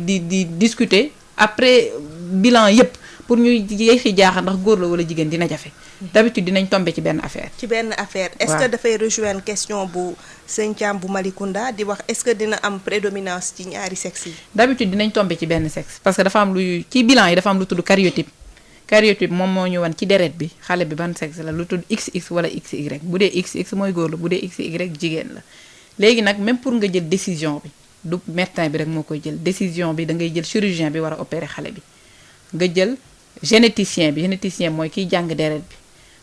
discuter après bilan yépp pour ñuy yeexi jaaxal ndax góor la wala jigéen dina jafe d'habitude dinañ tomber ci benn affaire est-ce que dafay rejoindre question bu sëñ Thiam bu Malicounda di wax est-ce que dina am prédominance ci ñaari sexe yi d'habitude dinañ tomber ci benn sexe parce que dafa am lu ci bilan yi dafa am lu tudd karyotype moom moo ñu wan ci deret bi xale bi ban sexe la lu tudd XX wala XY bu dee XX mooy góor la bu dee XY jigéen la léegi nag même pour nga jël décision bi du médecin bi rek moo koy jël décision bi da ngay jël chirurgien bi war a opérer xale bi nga jël généticien mooy kiy jàng deret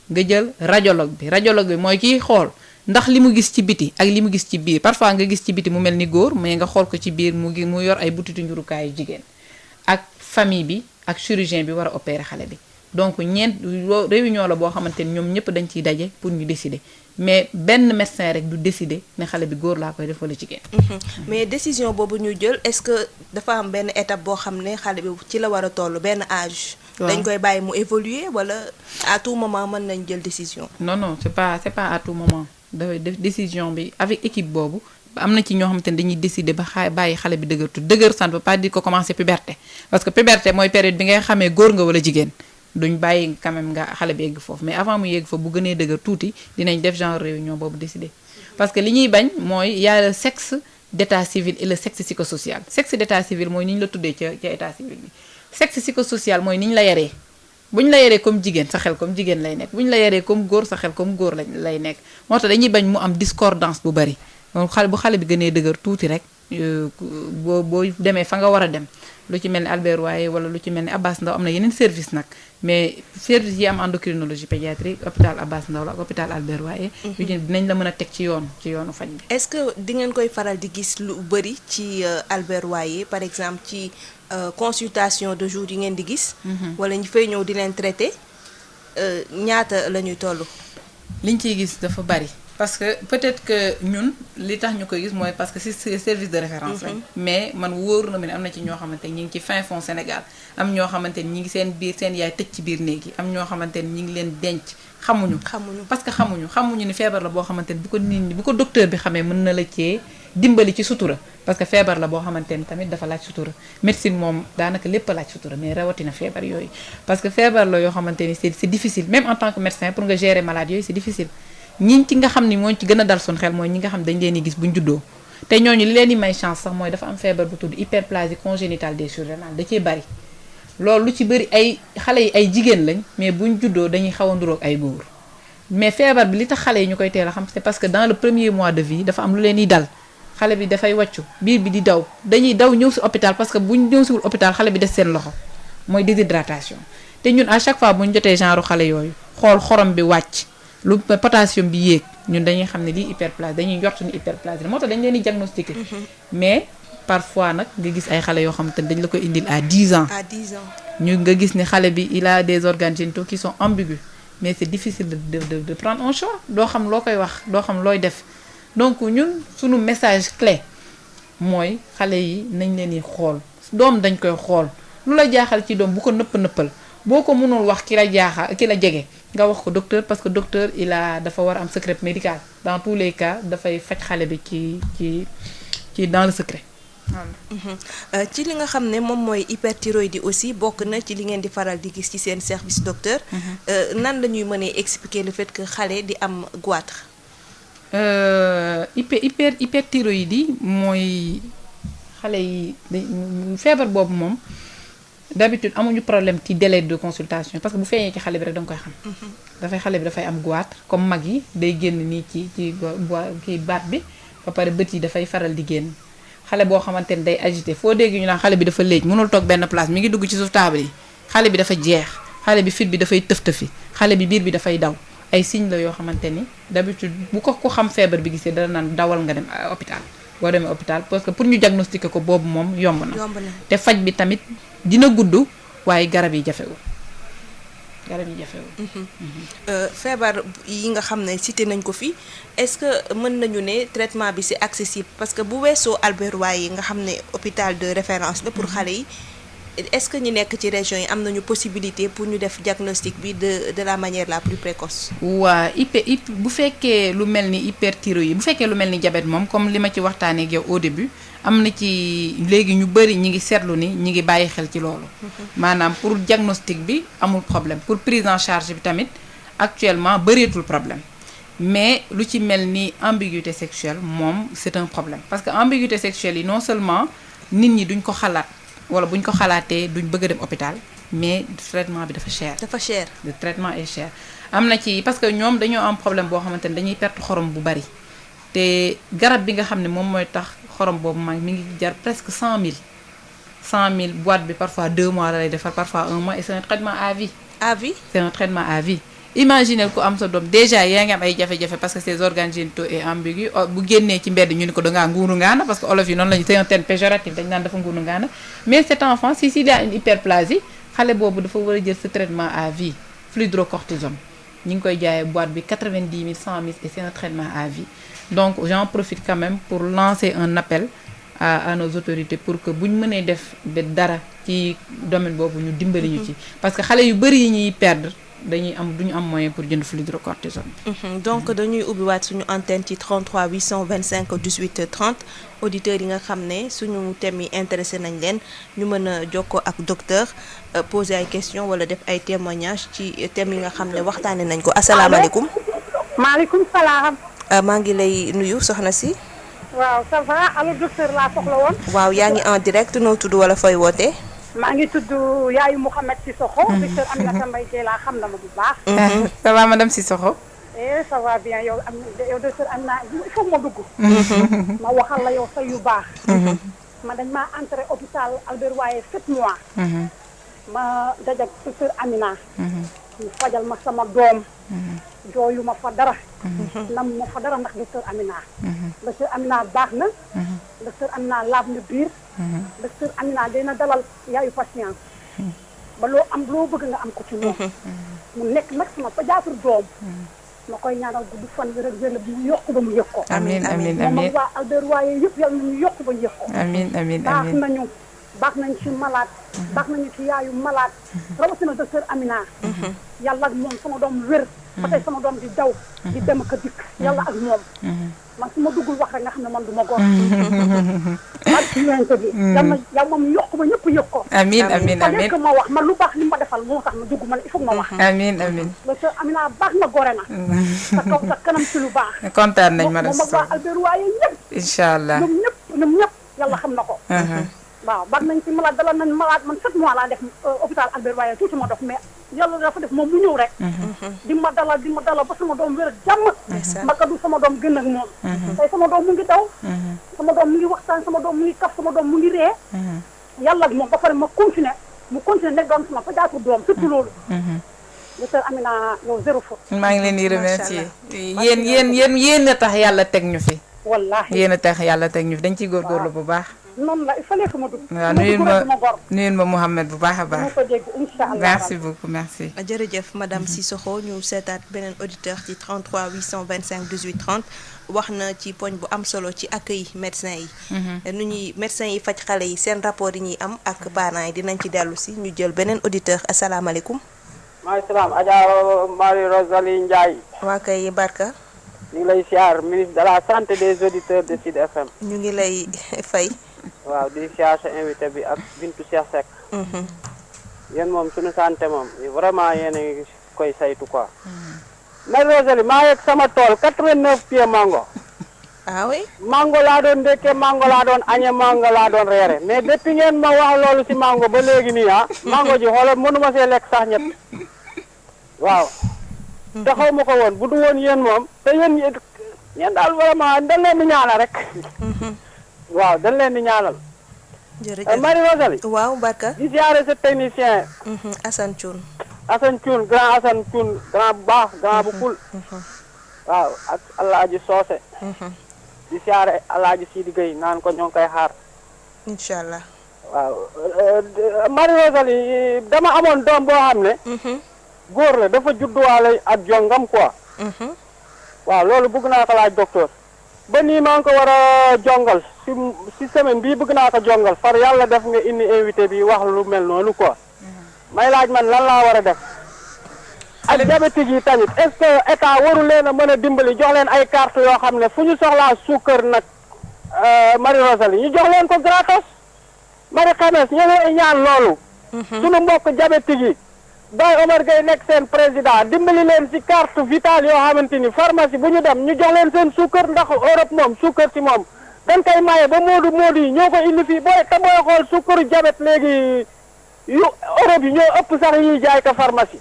bi nga jël radiologue bi mooy kiy xool ndax li mu gis ci biti ak li mu gis ci biir parfois nga gis ci biti mu mel ni góor mais nga xool ko ci biir mu yor ay butitu njurukaayu jigéen ak famille bi ak chirurgien bi war a opérer xale bi donc réunion la boo xamante ni ñoom ñëpp dañ ciy daje pour ñu décider mais benn médecin rek du décider ne xale bi góor laa koy def wala jigéen. mais décision boobu ñu jël est-ce que dafa am benn étape boo xam ne xale bi ci la war a toll benn âge. dañ koy bàyyi mu évoluer wala à tout moment mën nañ jël décision. non c'est pas à tout moment dafay def décision bi avec équipe boobu. am na ci ñoo xamante ne dañuy décider ba bàyyi xale bi dëgër ça ne veut pas dire que commencer puberté parce que puberté mooy période bi ngay xamee góor nga wala jigéen duñ bàyyi quand même nga xale bi yegg foofu mais avant mu yegg foofu bu gënee dëgër tuuti dinañ def genre réunion boobu décider parce que li ñuy bañ mooy y a le sexe d'état civil et le sexe psychosocial sexe d'état civil mooy ni ñu la tuddee ca état civil bi sexe psychosocial mooy ni ñu la yaree bu ñu la yaree comme jigéen sa xel comme jigéen lay nekk bu ñu la yaree comme góor sa xel comme góor lay nekk moo tax dañuy bañ mu am discordance bu bari donc bu xale bi gënee dëgër tuuti rek boo demee fa nga war a dem lu ci mel ni Albert Royer wala lu ci mel ni Abass Ndao am na yeneen service nag mais service yi am endocrinologie pédiatrique hôpital Abass Ndao la ak hôpital Albert Royer yu dinañ la mën a teg ci yoonu faj bi. est-ce que di ngeen koy faral di gis lu bëri ci Albert Royer par exemple ci consultation de jour yi ngeen di gis. wala ñu fay ñëw di leen traité ñaata la ñuy toll. liñ ciy gis dafa bari. parce que peut-être que ñun li tax ñu koy gis mooy parce que c'est service de référence lañ mais man wóoru na ma ne am na ci ñoo xamante ni ñi ngi ci fin fond Sénégal am ñoo xamante ni ñi ngi seen yaay tëj ci biir néeg yi am ñoo xamante ni ñi ngi leen denc xamuñu parce que xamuñu ni feebar la boo xamante ni bu ko docteur bi xamee mën na la cee dimbali ci sutura parce que feebar la boo xamante ni tamit dafa laaj sutura médecine moom daanaka lépp a laaj sutura mais rawatina feebar yooyu parce que feebar la yoo xamante ni c'est difficile même en tant que médecin pour nga gérer malade yooyu c'est difficile ñi ci nga xam ni moo ci gën a dal suñu xel mooy ñi nga xam dañ leen di gis buñ juddoo te ñooñu li leen di may chance sax mooy dafa am feebar bu tudd hyperplasie congénitale des surrénales da ciy bari loolu lu ci bëri ay xale yi ay jigéen lañ mais buñ juddoo dañuy xaw a nduroog ay góor mais feebar bi li tax xale yi ñu koy teel a xam c'est parce que dans le premier mois de vie dafa am lu leen di dal xale bi dafay wàccu biir bi di daw dañuy daw ñëw si hôpital parce que buñ ñëw siwul hôpital xale bi des seen loxo mooy déshydratation te ñun à chaque fois buñ jotee genre xale yooyu xool xorom bi wàcc lu potassium bi yéeg ñun dañuy xam ne lii hyperplasie dañuy njort ni hyperplasie moo tax dañ leen di diagnostiquer mais parfois nag nga gis ay xale yoo xam te dañ la ko indil à 10 ans ñu nga gis ni xale bi il a des organes génitaux qui sont ambigus mais c'est difficile de prendre un choix doo xam loo koy wax doo xam looy def donc ñun suñu message clé mooy xale yi nañ leen di xool doom dañ koy xool lu la jaaxal ci doom bu ko nëppal boo ko mënul wax ki la jege nga wax ko docteur parce que docteur dafa war a am secret médical dans tous les cas dafay faj xale bi ci dans le secret. ci li nga xam ne moom mooy hyperthyroïdie aussi bokk na ci li ngeen di faral di gis ci seen service docteur. nan la ñuy mënee expliquer le fait que xale di am goitre. hyperthyroïdie mooy xale yi feebar boobu moom. d'habitude amuñu problème ci délai de consultation parce que bu feeñee ci xale bi rek danga koy xam. xale bi dafay am goitre comme mag yi day génn nii ci baat bi ba pare bët yi dafay faral di génn xale boo xamante ni day agité foo dégg ñu naan xale bi dafa léej mënul toog benn place mi ngi dugg ci suuf table yi xale bi dafa jeex xale bi fit bi dafay tëf-tëfi xale bi biir bi dafay daw ay signes la yoo xamante ni d'habitude bu ko ku xam feebar bi gisee dana naan dawal nga dem hôpital boo demee hôpital parce que pour ñu diagnostiquer ko boobu moom yomb na te faj bi tamit dina gudd waaye garab yi jafewul feebar yi nga xam ne cité nañ ko fi est-ce que mën nañu ne traitement bi c'est accessible parce que bu weesoo Albert Royer nga xam ne hôpital de référence la pour xale yi est-ce que ñu nekk ci région yi am nañu possibilité pour ñu def diagnostic bi de la manière la plus précoce. waa bu fekkee lu mel ni hyperthyroïdie bu fekkee lu mel ni diabète moom comme li ma ci waxtaanee ak yow au début am na ci léegi ñu bëri ñi ngi seetlu ni ñi ngi bàyyi xel ci loolu. maanaam pour diagnostic bi amul problème pour prise en charge bi tamit actuellement bëreetul problème mais lu ci mel ni ambiguïté sexuelle moom c'est un problème parce que ambiguïté sexuelle yi non seulement nit ñi duñ ko xalaat. wala bu ñu ko xalaatee duñ bëgg a dem hôpital mais traitement bi dafa cher. le traitement est cher am na ci parce que ñoom dañoo am problème boo xamante ne dañuy perte xorom bu bari te garab bi nga xam ne moom mooy tax xorom boobu mi ngi jar presque 100 000 boîte bi parfois 2 mois la lay defar parfois 1 mois et c'est un traitement à vie. c'est un traitement à vie. imaginez ku am sa doom déjà yaa ngi am ay jafe-jafe parce que ses organes génitaux est ambigu bu génnee ci mbedd ñu ni ko dangaa nguuru ngaana parce que olof yi noonu lañu c'est un terme péjoratif dañu naan dafa nguuru ngaana mais cet enfant si il a une hyperplasie xale boobu dafa war a jël ce traitement à vie fludrocortisone ñu ngi koy jaayee boîte bi 90 000 100 000 et c'est un traitement à vie donc j'en profite quand même pour lancer un appel à nos autorités pour que bu ñu mënee def dara ci domaine boobu ñu dimbali ñu ci parce que xale yu bari yi ñuy perdre duñu am moyen pour jënd fludrocortisone. donc dañuy ubbiwaat suñu antenne ci 33 825 18 30 auditeurs yi nga xam ne suñu thèmes yi intéressé nañ leen ñu mën a jokkoo ak docteur poser ay questions wala def ay témoignages ci thèmes yi nga xam ne waxtaane nañ ko asalaamaaleykum. maaleykum salaam. maa ngi lay nuyu soxna si. waaw ça va allo docteur laa soxla woon. waaw yaa ngi en direct noo tudd wala fooy wootee. maa ngi tudd Yaayu Mouhamed Sissoko. docteur Aminata Mbaye Dieye laa xam na ma bu baax. ça va madame Sissoko. ça va bien yow docteur Amina il faut ma dugg. ma waxal la yow sa yu baax. ma dañ maa entré hôpital Albert Royer 7 mois. ma dajak docteur Amina. ñu fajal ma sama doom. jooyu ma fa dara. nam ma fa dara ndax docteur Amina. docteur Amina baax na. docteur Amina laab na biir. docteur Amina dina dalal yaayu patience. ba loo am loo bëgg nga am ko ci moom. mu nekk nag sama pédiatre doom. ma koy ñaanal gudd fan wér ak wér bu mu yokk ba mu yëg ko. amiin amiin moom amiin ak waa Albert Royer yëpp yal na ñu yokk ba ñu yëg ko. amiin amiin baax amiin nañu baax nañ ci malade. baax nañu ci yaayu malade. rawatina docteur Amina. yàlla ak moom sama doom wér. ba tey sama doom di daw. di dem ak a dikk yàlla ak moom. man su ma duggul wax rek nga xam ne man du ma góor. ak cliente bi. yàlla moom yokk ba ñëpp yëg ko. amiin amiin amiin ma wax man lu baax li ma defal moo tax ma dugg man il faut ma wax. amiin amiin docteur Amina baax na gore na. sa kaw sa kanam ci lu baax. kontaan nañ ma moom ak waa Albert Royer ñëpp. incha allah ñoom ñëpp yàlla xam na ko. waaw baax nañ ci malade dalal nañ malade man 7 mois laa def hôpital Albert Royer tuuti ma dox mais yàlla dafa def moom mu ñëw rek. di ma dalal ba sama doom wér jàmm. mbaka du sama doom gën ak moom. tey sama doom mu ngi daw. sama doom mu ngi waxtaan sama doom mu ngi kaf sama doom mu ngi ree. yàlla ak moom ba pare mu continuer nekk doon sama pédiatre doom surtout loolu. docteur Amina yow zéro faute. maa ngi leen di remercier yéen a tax yàlla teg ñu fi. wallaahi yéen a tax yàlla teg ñu fi dañ ciy góorgóorlu bu baax. noonu la il fallait que ma dugg. waaw nuyul ma Mouhamed bu baax a baax. merci beaucoup merci. jërëjëf madame Cissokho ñu seetaat beneen auditeur ci 33 825 18 30 wax na ci poñ bu am solo ci accueil médecin yi. nu ñuy médecin yi faj xale yi seen rapport yi ñuy am ak parents yi dinañ ci dellu si ñu jël beneen auditeur asalaamaaleykum. maaleykum salaam Adja Marie Rosalie Ndiaye. waa kay Barka. ñu ngi lay siyaar ministre de la santé des auditeurs de Sud FM. ñu ngi lay fay. waaw di siyaar sa invité bi ak Bintu Cheikh Seck. yéen moom suñu santé moom vraiment yéen a ngi koy saytu quoi. Marie Rosalie maa yegg sama tool 89 pieds mango. ah oui. mango laa doon ndekkee mango laa doon añe mango laa doon reere mais depuis ngeen ma wax loolu ci mango ba léegi nii ah. mango ji xoolal mënuma see lekk sax ñett. waaw. te xaw ma ko woon bu du woon yéen moom te yéen daal vraiment dañ leen di ñaanal rek. waaw dañ leen di ñaanal. jërëjëf Marie Rosalie. waaw Barka. di siyaare sa technicien. Assane Thioune. Assane Thioune grand Assane Thioune grand bu baax grand bu kul. waaw ak Alaaji Soose. di siyaare Alaaji Sidi Gueye naan ko ñoo ngi koy xaar. incha allah. waaw Marie Rosalie dama amoon doom boo xam ne. góor la dafa judduwaale ak jongam quoi. waaw loolu bëgg naa ko laaj docteur. ba nii maa ngi ko war a jongal si semaine bii bëgg naa ko jongal far yàlla def nga indi invité bi wax lu mel noonu quoi. may laaj man lan laa war a def. ak diabétique yi tamit est-ce que état waru leen a mën a dimbali jox leen ay carte yoo xam ne fu ñu soxlaa suukar nag Marie Rosalie ñu jox leen ko gratos. Marie Xemes ñu ngi ñaan loolu. sunu mbokk diabétique yi. Baye Omar Gueye nekk seen président dimbali leen ci carte vitale yoo xamante ni pharmacie bu ñu dem ñu jox leen seen suukar ndax Europe moom suukar ci moom dañ koy maye ba moodu yi ñoo ko indi fii booy te booy xool suukaru diabète léegi yu Europe yi ñoo ëpp sax yiy jaay ko pharmacie.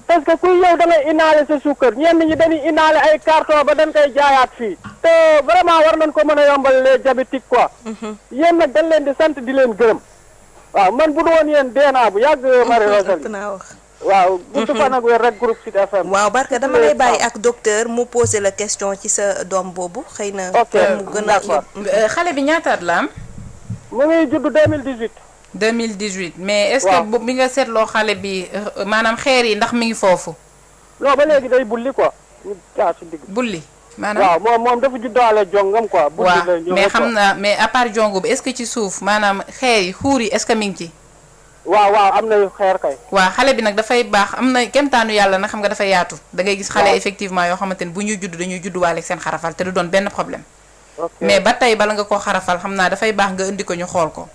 parce que kuy yow da ngay indaale sa suukar ñenn ñi dañuy indaale ay carton ba dañ koy jaayaat fii te vraiment war nañ ko mën a yombal les diabétiques quoi. yéen nag dañ leen di sant di leen gërëm waaw man bu doon yéen deenaa bu yàgg Marie Rosalie. waaw gudd fan ak wér rek groupe Sud FM. waaw Barka dama lay bàyyi ak docteur mu poser la question ci sa doom boobu xëy na. ok mu gën a xale bi ñaataat la am. mu ngi judd 2018. 2018 mais est-ce que bi nga seetloo xale bi maanaam xeer yi ndax mi ngi foofu. non ba léegi day bulli quoi. ñu jaar si digg. bulli maanaam waaw moom dafa juddaale jongam quoi. bulli la ñëw mais xam naa mais à part jongo bi est-ce que ci suuf maanaam xeer yi xuur yi est-ce que mi ngi ci. waaw am na xeer kay. waaw xale bi nag dafay baax am na kemtaanu yàlla nag xam nga dafa yaatu. da ngay gis xale effectivement yoo xamante ne bu ñuy judd dañuy judduwaale seen xarafal te du doon benn problème. mais ba tey bala nga koo xarafal xam naa dafay baax nga indi ko ñu xool ko.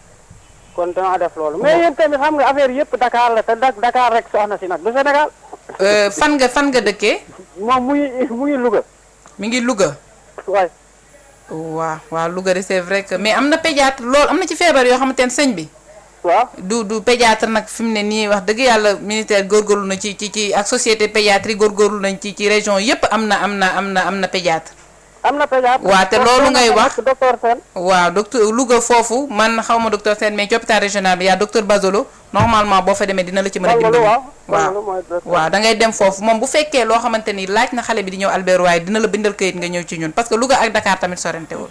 kon danaa def loolu mais yéen tamit xam nga affaire yëpp Dakar la te Dakar rek soxna si nag du Sénégal. fan nga dëkkee. moom mu ngi Louga. mi ngi Louga. waay. waaw Louga de c'est vrai que mais am na pédiatre loolu am na ci feebar yoo xamante ne sëñ bi. waaw du pédiatre nag fi mu ne nii wax dëgg yàlla ministère góorgóorlu na ci ak société pédiatrie góorgóorlu nañ ci région yépp am na pédiatre. am na pédiatre. waaw te loolu ngay wax docteur Sène. waaw docteur Louga foofu man xaw ma docteur Sène mais ci hôpital régional bi yaa docteur Bazolo normalement boo fa demee dina la ci mën a dimbali. waaw da ngay dem foofu moom bu fekkee loo xamante ni laaj na xale bi di ñëw Albert waaye dina la bindal këyit nga ñëw ci ñun parce que Louga ak Dakar tamit sorante wul.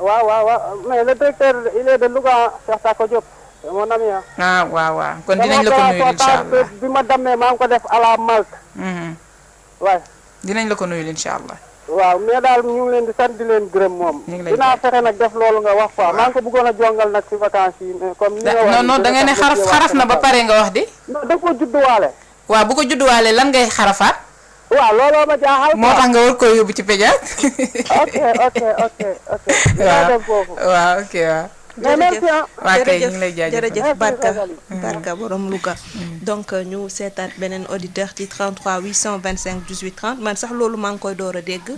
waaw mais le directeur il est de Louga Cheikh Tako Diop c'est mon ami waaw kon dinañ la ko nuyul incha allah bi ma demee maa ngi ko def à la Malte. waaw dinañ la ko nuyul incha allah. waaw mais daal ñu ngi leen di sant di leen gërëm moom. dinaa fexe nag def loolu nga wax quoi maa ngi ko bëggoon a jongal nag ci vacances yi mais comme. ni nga wax non da ngay ne xaraf na ba pare nga wax di. non da ko judduwaale. waaw bu ko judduwaale lan ngay xarafaat. waaw looloo ma jaaxal. moo tax nga war koy yóbbu ci pédiatre. ok. dinaa dem foofu. waaw ok waaw. mais merci waa kay ñu ngi lay jaajëfal jërëjëf Barka borom Louga. donc ñu seetaat beneen auditeur ci 33 825 18 30 man sax loolu maa ngi koy door a dégg.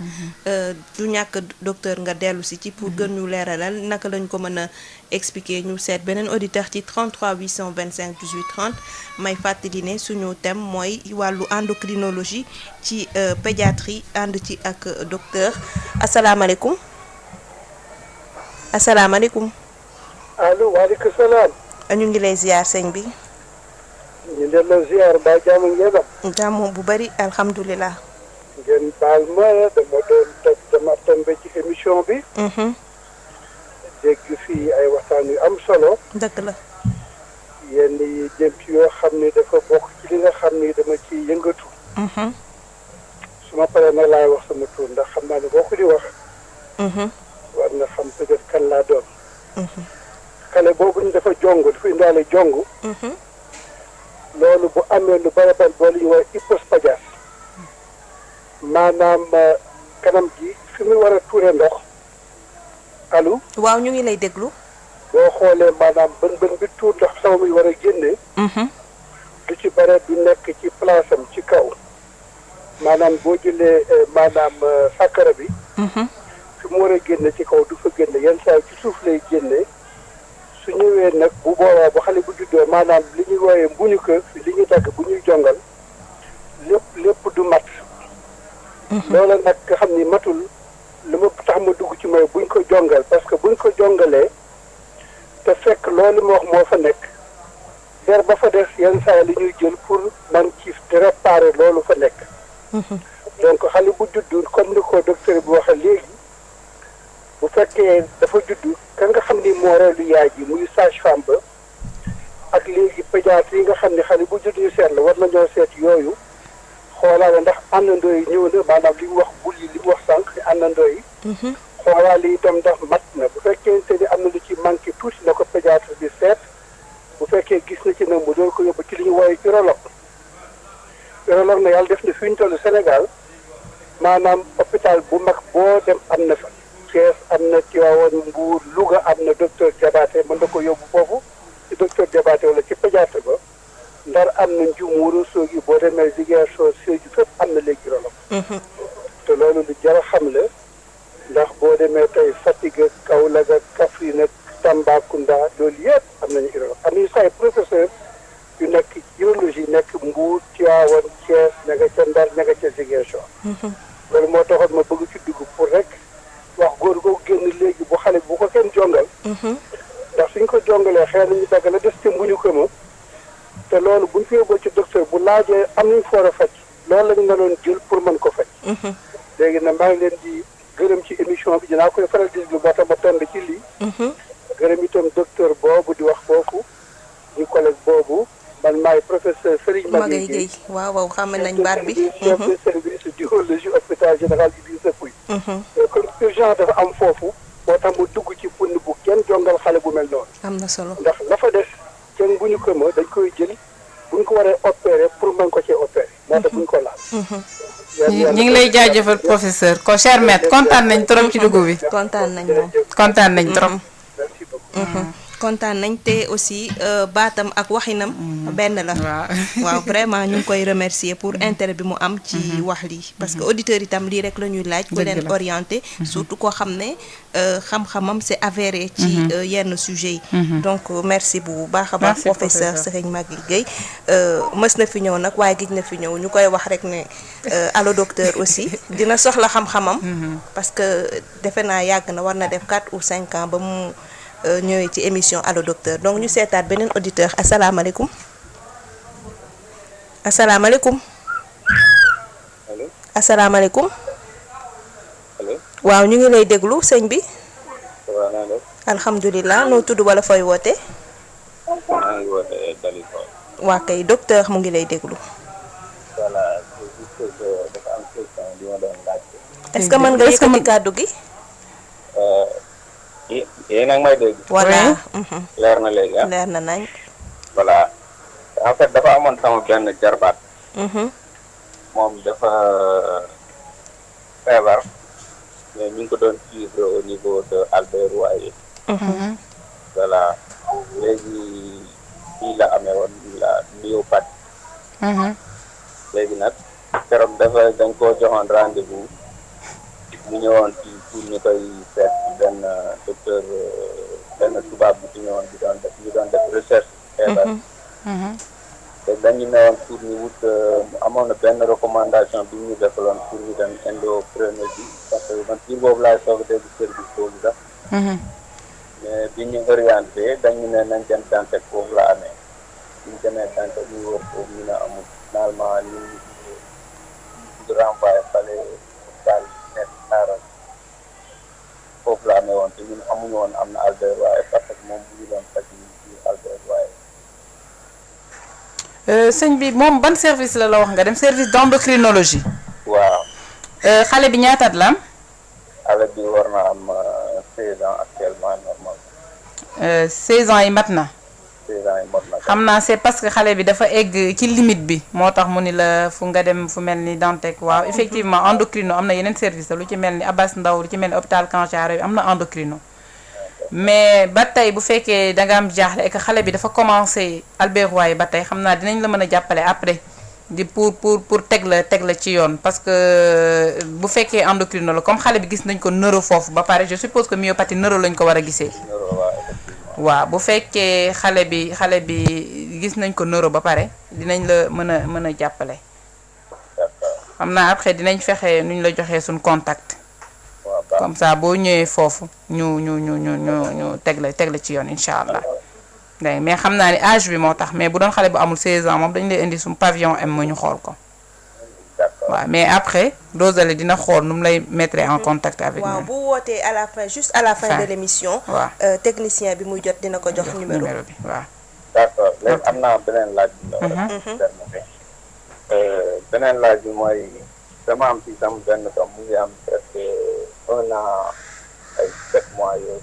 du ñàkk docteur nga dellu si ci pour gën ñu leeralal naka lañ ko mën a expliquer ñu seet beneen auditeur ci 33 825 18 30 may fàttali ne suñu thème mooy wàllu endocrinologie ci pédiatrie ànd ci ak docteur asalaamaaleykum. asalaamaaleykum. allo waaleykum salaam. ñu ngi lay ziar sëñ bi. ñu delloo ziar ba jàmm ngeen am. jàmm bu bari alhamdulilah. ngeen baal ma dama tombé ci émission bi. dégg fii ay waxtaan yu am solo. dëgg la. yenn yi jëm ci yoo xam ni dafa bokk ci li nga xam ni dama ci yëngatu. su ma paree nag laay wax sama tur ndax xam naa ne boo ko di wax. war na xam peut-être kan laa doon. xale boobu ñu dafa indaale jong. loolu bu amee lu bari bari boo li ñuy wax hypospadias. maanaam kanam gi fi muy war a tuure ndox. allo. waaw ñu ngi lay déglu. boo xoolee maanaam bën bi tuur ndox sama muy war a génne. lu ci bare du nekk ci place am ci kaw. maanaam boo jëlee maanaam sàkkara bi. fi mu war a génne ci kaw du fa génne yenn saa ci suuf lay génne. su ñëwee nag bu boobaa bu xale bu juddoo maanaam li ñuy wooyee mbuñu kër li ñuy dagg bu ñuy jongal lépp du mat. loola nag nga xam ni matul li ma tax ma dugg ci mooy buñ ko jongal parce que buñ ko jongalee te fekk loolu ma wax moo fa nekk der ba fa des yenn saa li ñuy jël pour man ci réparer loolu fa nekk. donc xale bu juddu comme ni ko docteur bi waxee léegi bu fekkee dafa juddu ka nga xam ni moo reelu yaay ji muy sage-femme ba ak léegi pédiatre yi nga xam ni xale bu juddu ñu seet la war nañoo seet yooyu xoolaale ndax àndandoo yi ñëw na maanaam li mu wax bul yi li mu wax sànq ci àndandoo yi. xoolaale itam ndax mat na bu fekkente ni am na lu ci manqué tuuti na ko pédiatre bi seet bu fekkee gis na ci nag mu doon ko yóbbu ci li ñu woowee urologue. urologue na yàlla def na fi ñu toll Sénégal maanaam hôpital bu mag boo dem am na fa. Thiès am na Tivaouane Mbour Louga am na docteur Diabaté mën na ko yóbbu foofu ci docteur Diabaté wala ci pédiatre ba Ndar am na Ndioum Ourossogui boo demee Ziguinchor Sédhiou fépp am na léegi urologue. te loolu lu jar a xam la ndax boo demee tey Fatick ak Kaolack ak Kaffrine ak Tambacounda loolu yëpp am nañu urologue am nañu say professeur yu nekk urologie nekk Mbour Tivaouane Thiès ña nga ca Ndar ña nga ca Ziguinchor. loolu moo taxoon ma bëgg ci dugg pour rek. wax góor googu génn léegi bu xale bu ko kenn jongal ndax suñ ko jongalee xëy na ñu dagg la des ci mbuñu këma te loolu buñ ko yóbboo ci docteur bu laajee am nañ foor a faj loolu lañu mënoon jël pour mën ko faj léegi nag maa ngi leen di gërëm ci émission bi dinaa koy faral di déglu ba tax ma tombe ci lii gërëm itam docteur boobu di wax foofu ñu collègue boobu man maay professeur Serigne Maguette Gueye waaw xam nañ baat bi chef de service d'urologie hôpital général Idrissa Pouye comme urgence dafa am foofu moo tax mu dugg ci fund bu kenn jongal xale bu mel noonu. am na solo ndax la fa des kenn bu ñu ko ma dañ koy jël buñ ko waree opérer pour mën ko cee opérer. moo tax buñ ko laal. ñu ngi lay jaajëfal professeur ko cher maître kontaan nañ trop ci dugub bi. kontaan nañ moom kontaan nañ trop. merci beaucoup. kontaan nañ te aussi baatam ak waxinam benn la. waaw vraiment ñu ngi koy remercier pour intérêt bi mu am ci wax lii parce que auditeurs itam lii rek la ñuy laaj ku leen orienté surtout koo xam ne xam-xamam c'est avéré ci yenn sujets yi donc merci bu baax a baax professeur Serigne Maguette Gueye mës na fi ñëw nag waaye gis na fi ñëw ñu koy wax rek ne allo docteur aussi dina soxla xam-xamam parce que defe naa yàgg na war na def 4 ou 5 ans ba mu ñëwee ci émission allo docteur donc ñu seetaat beneen auditeur asalaamaaleykum asalaamaaleykum asalaamaaleykum waaw ñu ngi lay déglu sëñ bi alhamdulilah noo tudd wala fooy woote waa kay docteur mu ngi lay déglu est-ce que mën nga yëkkati kàddu gi yéen a ngi may dégg. voilà. leer na léegi ah. leer na nañ. voilà en fait dafa amoon sama benn jarbaat. moom dafa feebar. mais ñu ngi ko doon suivre au niveau de Albert Royer. voilà léegi fii la amee woon la myopathie. léegi nag keroog dañ koo joxoon rendez-vous. ñu ñëwoon ci pour ñu koy seet benn docteur benn tubaab bi ci ñëwoon ñu doon def recherche feebar te dañu newoon pour ñu wut amoon na benn recommandation bi ñu defaloon pour ñu dem endocrinologie parce que man ci boobu laay soog a dégg service boobu sax mais bi ñu orienté dañu ne nañ dem Dantec foofu la amee bi ñu demee Dantec ñu wër foofu ñu ne amul finalement ñu renvoyé fale hôpital foofu la amee woon te ñun amuñu woon am na Albert Royer parce que moom bu ñu doon faj ci Albert Royer. sëñ bi moom ban service la wax nga dem service d'endocrinologie. waaw. xale bi ñaata at la am. xale bi war na am 16 ans actuellement normal. 16 ans yi mat na. 16 ans yi mat na. xam naa c'est parce que xale bi dafa egg ci limite bi moo tax mu ni la fu nga dem fu mel ni Dantec waaw effectivement endocrino am na yeneen service lu ci mel ni Abass Ndao lu ci mel ni hôpital Kanchara am na endocrino mais ba tey bu fekkee da nga am jaaxle et que xale bi dafa commencé Albert Royer ba tey xam naa dinañ la mën a jàppale après di pour teg la ci yoon parce que bu fekkee endocrino la comme xale bi gis nañ ko neuro foofu ba pare je suppose que myopathie neuro lañ ko war a gisee. waaw bu fekkee xale bi gis nañ ko neuro ba pare dinañ la mën a jàppale xam naa après dinañ fexe nuñ la joxee suñ contact comme ça boo ñëwee foofu ñu teg la ci yoon incha allah mais xam naa ni âge bi moo tax mais bu doon xale bu amul 16 ans moom dañu lay indi suñ pavillon M ñu xool ko waaw mais après Rosalie dina xool nu mu lay mettre en contact avec waaw bu wootee à la fin juste à la fin de l'émission. waaw technicien bi muy jot dina ko jox numéro bi waaw. d'accord léegi am naa beneen laaj bi. beneen laaj bi mooy dama am ci sam benn doom mu ngi am presque 1 an ay 7 mois yooyu.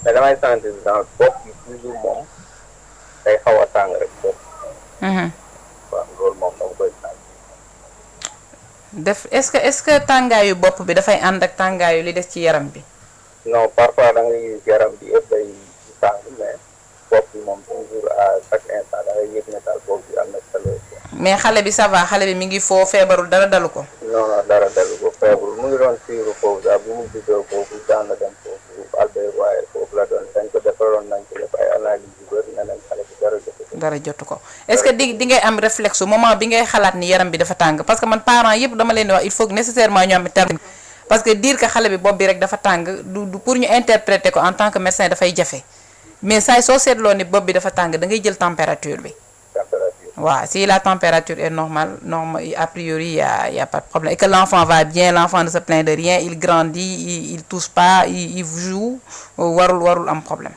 mais damay sentir dans bopp bi toujours moom day xaw a tàng rek bopp. waaw loolu moom dama koy sentir. est-ce que tàngaayu bopp bi dafay ànd ak tàngaayu li des ci yaram bi. non parfois da ngay gis yaram bi yëpp day tàng mais bopp bi moom toujours à chaque instant da ngay yëg ne daal bopp bi am na chaleur. mais xale bi ça va xale bi mi ngi foo feebarul dara dalu ko. non dara dalu ko feebarul mu ngi doon suivre foofu daal bu mu juddoo foofu daan na dem foofu Albert Royer foofu la doon dañ ko defaloon nañ ko def ay analyse yu bëri ne nañ xale bi dara jotu ko. est-ce que di ngay am réflexe moment bi ngay xalaat ni yaram bi dafa tàng parce que man parents yëpp dama leen di wax il faut que nécessairement ñu am terme parce que dire que xale bi bopp bi rek dafa tàng du pour ñu interpréter ko en tant que médecin dafay jafe mais saa soo seetloo ni bopp bi dafa tàng da ngay jël température bi. waaw si la température est normale a priori y a pas de problème et que l'enfant va bien l'enfant ne se plaint de rien il grandit il tousse pas il joue warul am problème.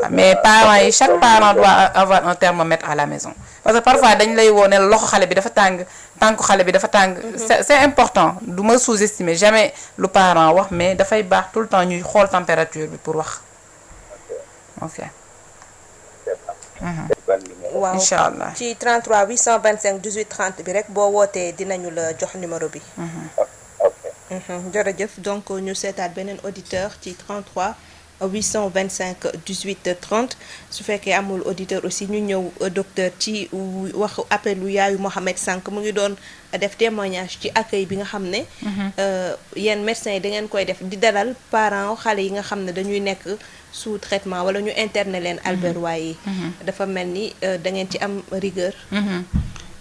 mais parents yi chaque parent doit avoir un thermomètre à la maison parce que parfois dañ lay woo ne loxo xale bi dafa tàng tànku xale bi dafa tàng c'est important du ma sous-estimer jamais lu parent wax mais dafay baax tout le temps ñuy xool température bi pour wax ok. waaw incha allah ci 33 825 18 30 bi rek boo wootee dinañu la jox numéro bi. jërëjëf donc ñu seetaat beneen auditeur ci 33 825 18 30 su fekkee amul auditeur aussi ñu ñëw docteur ci waxu appelu yaayu Mohamed Sànq mu ngi doon def témoignage ci accueil bi nga xam ne yéen médecins yi da ngeen koy def di dalal parents xale yi nga xam ne dañuy nekk sous traitement wala ñu interner leen Albert Royer dafa mel ni da ngeen ci am rigueur.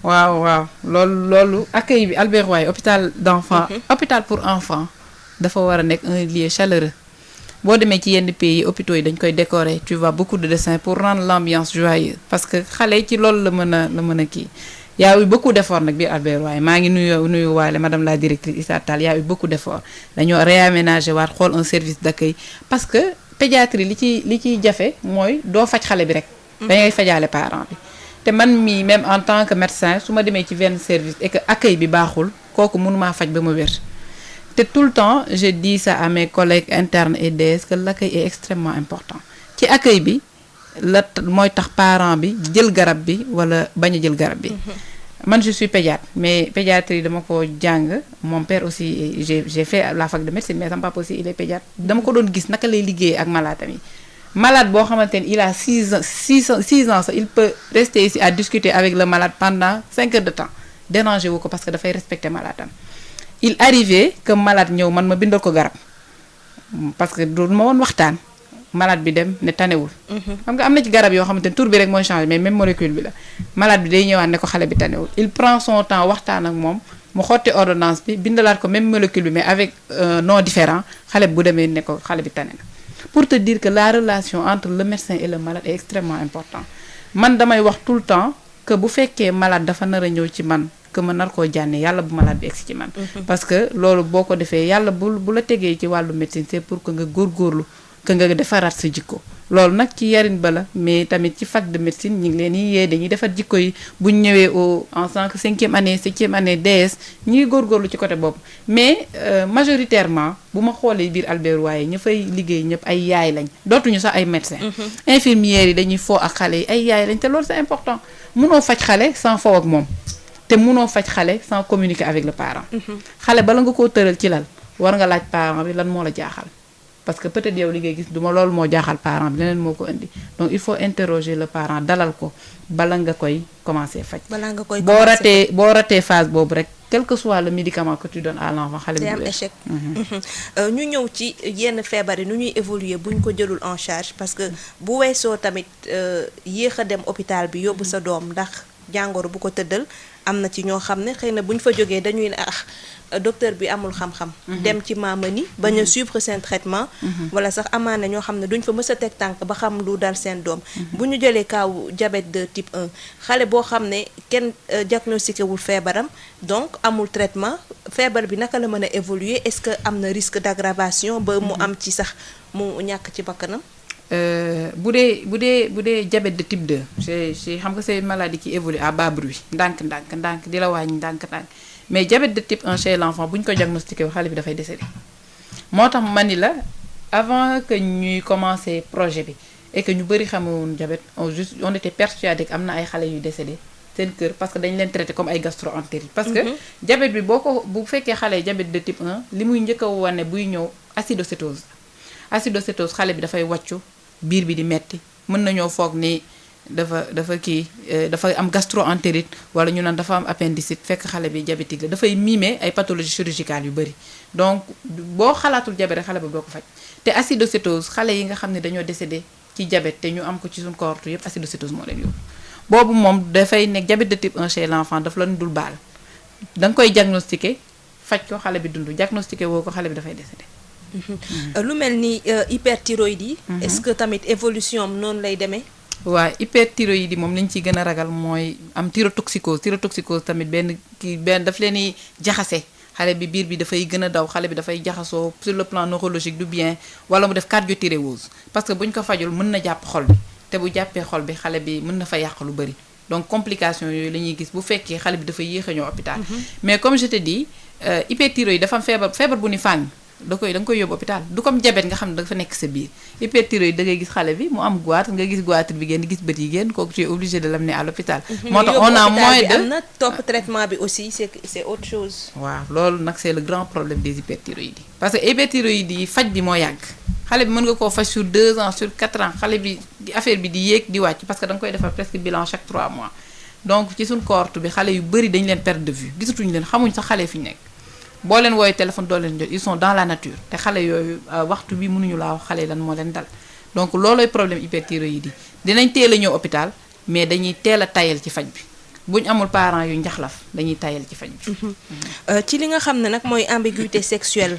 waaw loolu accueil bi Albert Royer hôpital d'enfants hôpital pour enfants dafa war a nekk un lieu chaleureux. boo demee ci yenn pays hôpitaux yi dañ koy décorer tu vois beaucoup de dessins pour rendre l'ambiance joyeuse parce que xale yi ci loolu la mën a kii y a eu beaucoup d'efforts nag biir Albert Royer maa ngi nuyu waale madame la directrice Issa Tall y a eu beaucoup d'efforts dañoo réaménager waat xool un service d'accueil parce que pédiatrie li ciy jafe mooy doo faj xale bi rek dangay fajaale parent bi te man mii même en tant que médecin su ma demee ci benn service et que accueil bi baaxul kooku mënumaa faj ba ma wér te tout le temps je dis ça à mes collègues internes et DS que l'accueil est extrêmement important ci accueil bi la mooy tax parent bi jël garab bi wala bañ a jël garab bi man je suis pédiatre mais pédiatrie dama ko jàng mon père aussi j'ai fait la fac de médecine mais sama papa aussi il est pédiatre dama ko doon gis naka lay liggéey ak malade am yi malade boo xamante ni il a 6 ans ça il peut rester ici à discuter avec le malade pendant 5 heures de temps déranger wu ko parce que dafay respecter malade am il arrivait que malade ñëw man ma bindal ko garab parce que du ma woon waxtaan malade bi dem ne tanewul xam nga am na ci garab yoo xamante ne tur bi rek mooy changé mais même molécule bi la malade bi day ñëwaat ne ko xale bi tanewul il prend son temps waxtaan ak moom mu xotti ordonnance bi bindalaat ko même molécule bi mais avec nom différent xale bi bu demee ne ko xale bi tane na pour te dire que la relation entre le médecin et le malade est extrêmement important man damay wax tout le temps que bu fekkee malade dafa nar a ñëw ci man que ma nar koo jànne yàlla bu malade bi egsi ci man parce que loolu boo ko defee yàlla bu la tegee ci wàllu médecine c'est pour que nga góorgóorlu que nga defaraat sa jikko loolu nag ci yarin ba la mais tamit ci fac de médecine ñu ngi leen di yee dañuy defar jikko yi bu ñu ñëwee en tant que 5e année 7e année DS ñu ngi góorgóorlu ci côté boobu mais majoritairement bu ma xoolee biir Albert Royer ña fay liggéey ñëpp ay yaay lañ dootuñu sax ay médecins infirmières yi dañuy foo ak xale yi ay yaay lañ te loolu c'est important mënoo faj xale sans foo ak moom te mënoo faj xale sans communiquer avec le parent xale bala nga koo tëral ci lal war nga laaj parent bi lan moo la jaaxal parce que peut-être yow li ngay gis duma loolu moo jaaxal parent bi leneen moo ko indi donc il faut interroger le parent dalal ko bala nga koy commencer faj boo ratee phase boobu rek quel que soit le médicament que tu donnes à l'enfant xale bi day am échec ñu ñëw ci yenn feebar yi nu ñuy évoluer bu ñu ko jëlul en charge parce que bu weesoo tamit yéex a dem hôpital bi yóbbu sa doom ndax jàngoro bu ko tëddal am na ci ñoo xam ne xëy na bu ñu fa jógee dañuy ne docteur bi amul xam-xam dem ci maamani bañ a suivre seen traitement wala sax amaana ñoo xam ne duñ fa mës a teg tànk ba xam lu dal seen doom bu ñu jëlee kaaw diabète de type 1 xale boo xam ne kenn diagnostiqué wul feebaram donc amul traitement feebar bi naka la mën a évoluer est-ce que am na risque d'aggravation ba mu am ci sax mu ñàkk ci bakkanam bu dee diabète de type 2 c'est xam nga c'est une maladie qui évolue à bas bruit ndànk di la wàññi ndànk mais diabète de type 1 chez l'enfant bu ñu ko diagnostiqué xale bi dafay décédé moo tax ma ni la avant que ñuy commencer projet bi et que ñu bëri xamoon diabète on était persuadé que am na ay xale yuy décédé seen kër parce que dañ leen traité comme ay gastro-entérite parce que diabète bi bu fekkee xale diabète de type 1 li muy njëkk a wane buy ñëw acidocétose xale bi dafay wàccu biir bi di metti mën nañoo foog ni dafa am gastro-entérite wala ñu naan dafa am appendicite fekk xale bi diabétique la dafay mimer ay pathologies chirurgicales yu bëri donc boo xalaatul diabète xale bi doo ko faj te acidocétose xale yi nga xam ne dañoo décédé ci diabète te ñu am ko ci suñu cohorte yëpp acidocétose moo leen yóbbu boobu moom dafay nekk diabète de type 1 chez l'enfant dafa la dul baal da nga koy diagnostiquer faj ko xale bi dund diagnostiquer woo ko xale bi dafay décédé lu mel ni hyperthyroïde yi est-ce que tamit évolution am noonu lay demee waaw hyperthyroïde yi moom li ñu ciy gën a ragal mooy am thyrotoxicose tamit benn daf leen di jaxase xale bi biir bi dafay gën a daw xale bi dafay jaxasoo sur le plan neurologique du bien wala mu def cardiothyréose parce que bu ñu ko fajul mën na jàpp xol bi te bu jàppee xol bi xale bi mën na fa yàq lu bëri donc complications yooyu la ñuy gis bu fekkee xale bi dafay yéex a ñëw hôpital mais comme je te dis hyperthyroïde dafa am feebar bu ni fàng da nga koy yóbbu hôpital du comme diabète nga xam ne dafa nekk sa biir hyperthyroïde da ngay gis xale bi mu am goitre nga gis goitre bi génn gis bët yi génn kooku tu es obligé de l'amener à l'hôpital moo tax on a moins de am na topp traitement bi aussi c'est autre chose waaw loolu nag c'est le grand problème des hyperthyroïdes yi parce que hyperthyroïde yi faj bi moo yàgg xale bi mën nga koo faj sur 2 ans sur 4 ans xale bi affaire bi di yéeg di wàcc parce que da nga koy defar presque bilan chaque 3 mois donc ci suñ cohorte bi xale yu bëri dañ leen perdre de vue gisatuñu leen xamuñ sax xale fi ñu nekk boo leen wooyee téléphone doo leen jot ils sont dans la nature te xale yooyu waxtu bi mënuñu laa wax xale lan moo leen dal donc loolooy problème hyperthyroïde yi dinañ teel a ñëw hôpital mais dañuy teel a tayal ci faj bi bu ñu amul parents yu njaxlaf dañuy tayal ci faj bi. ci li nga xam ne nag mooy ambiguïté sexuelle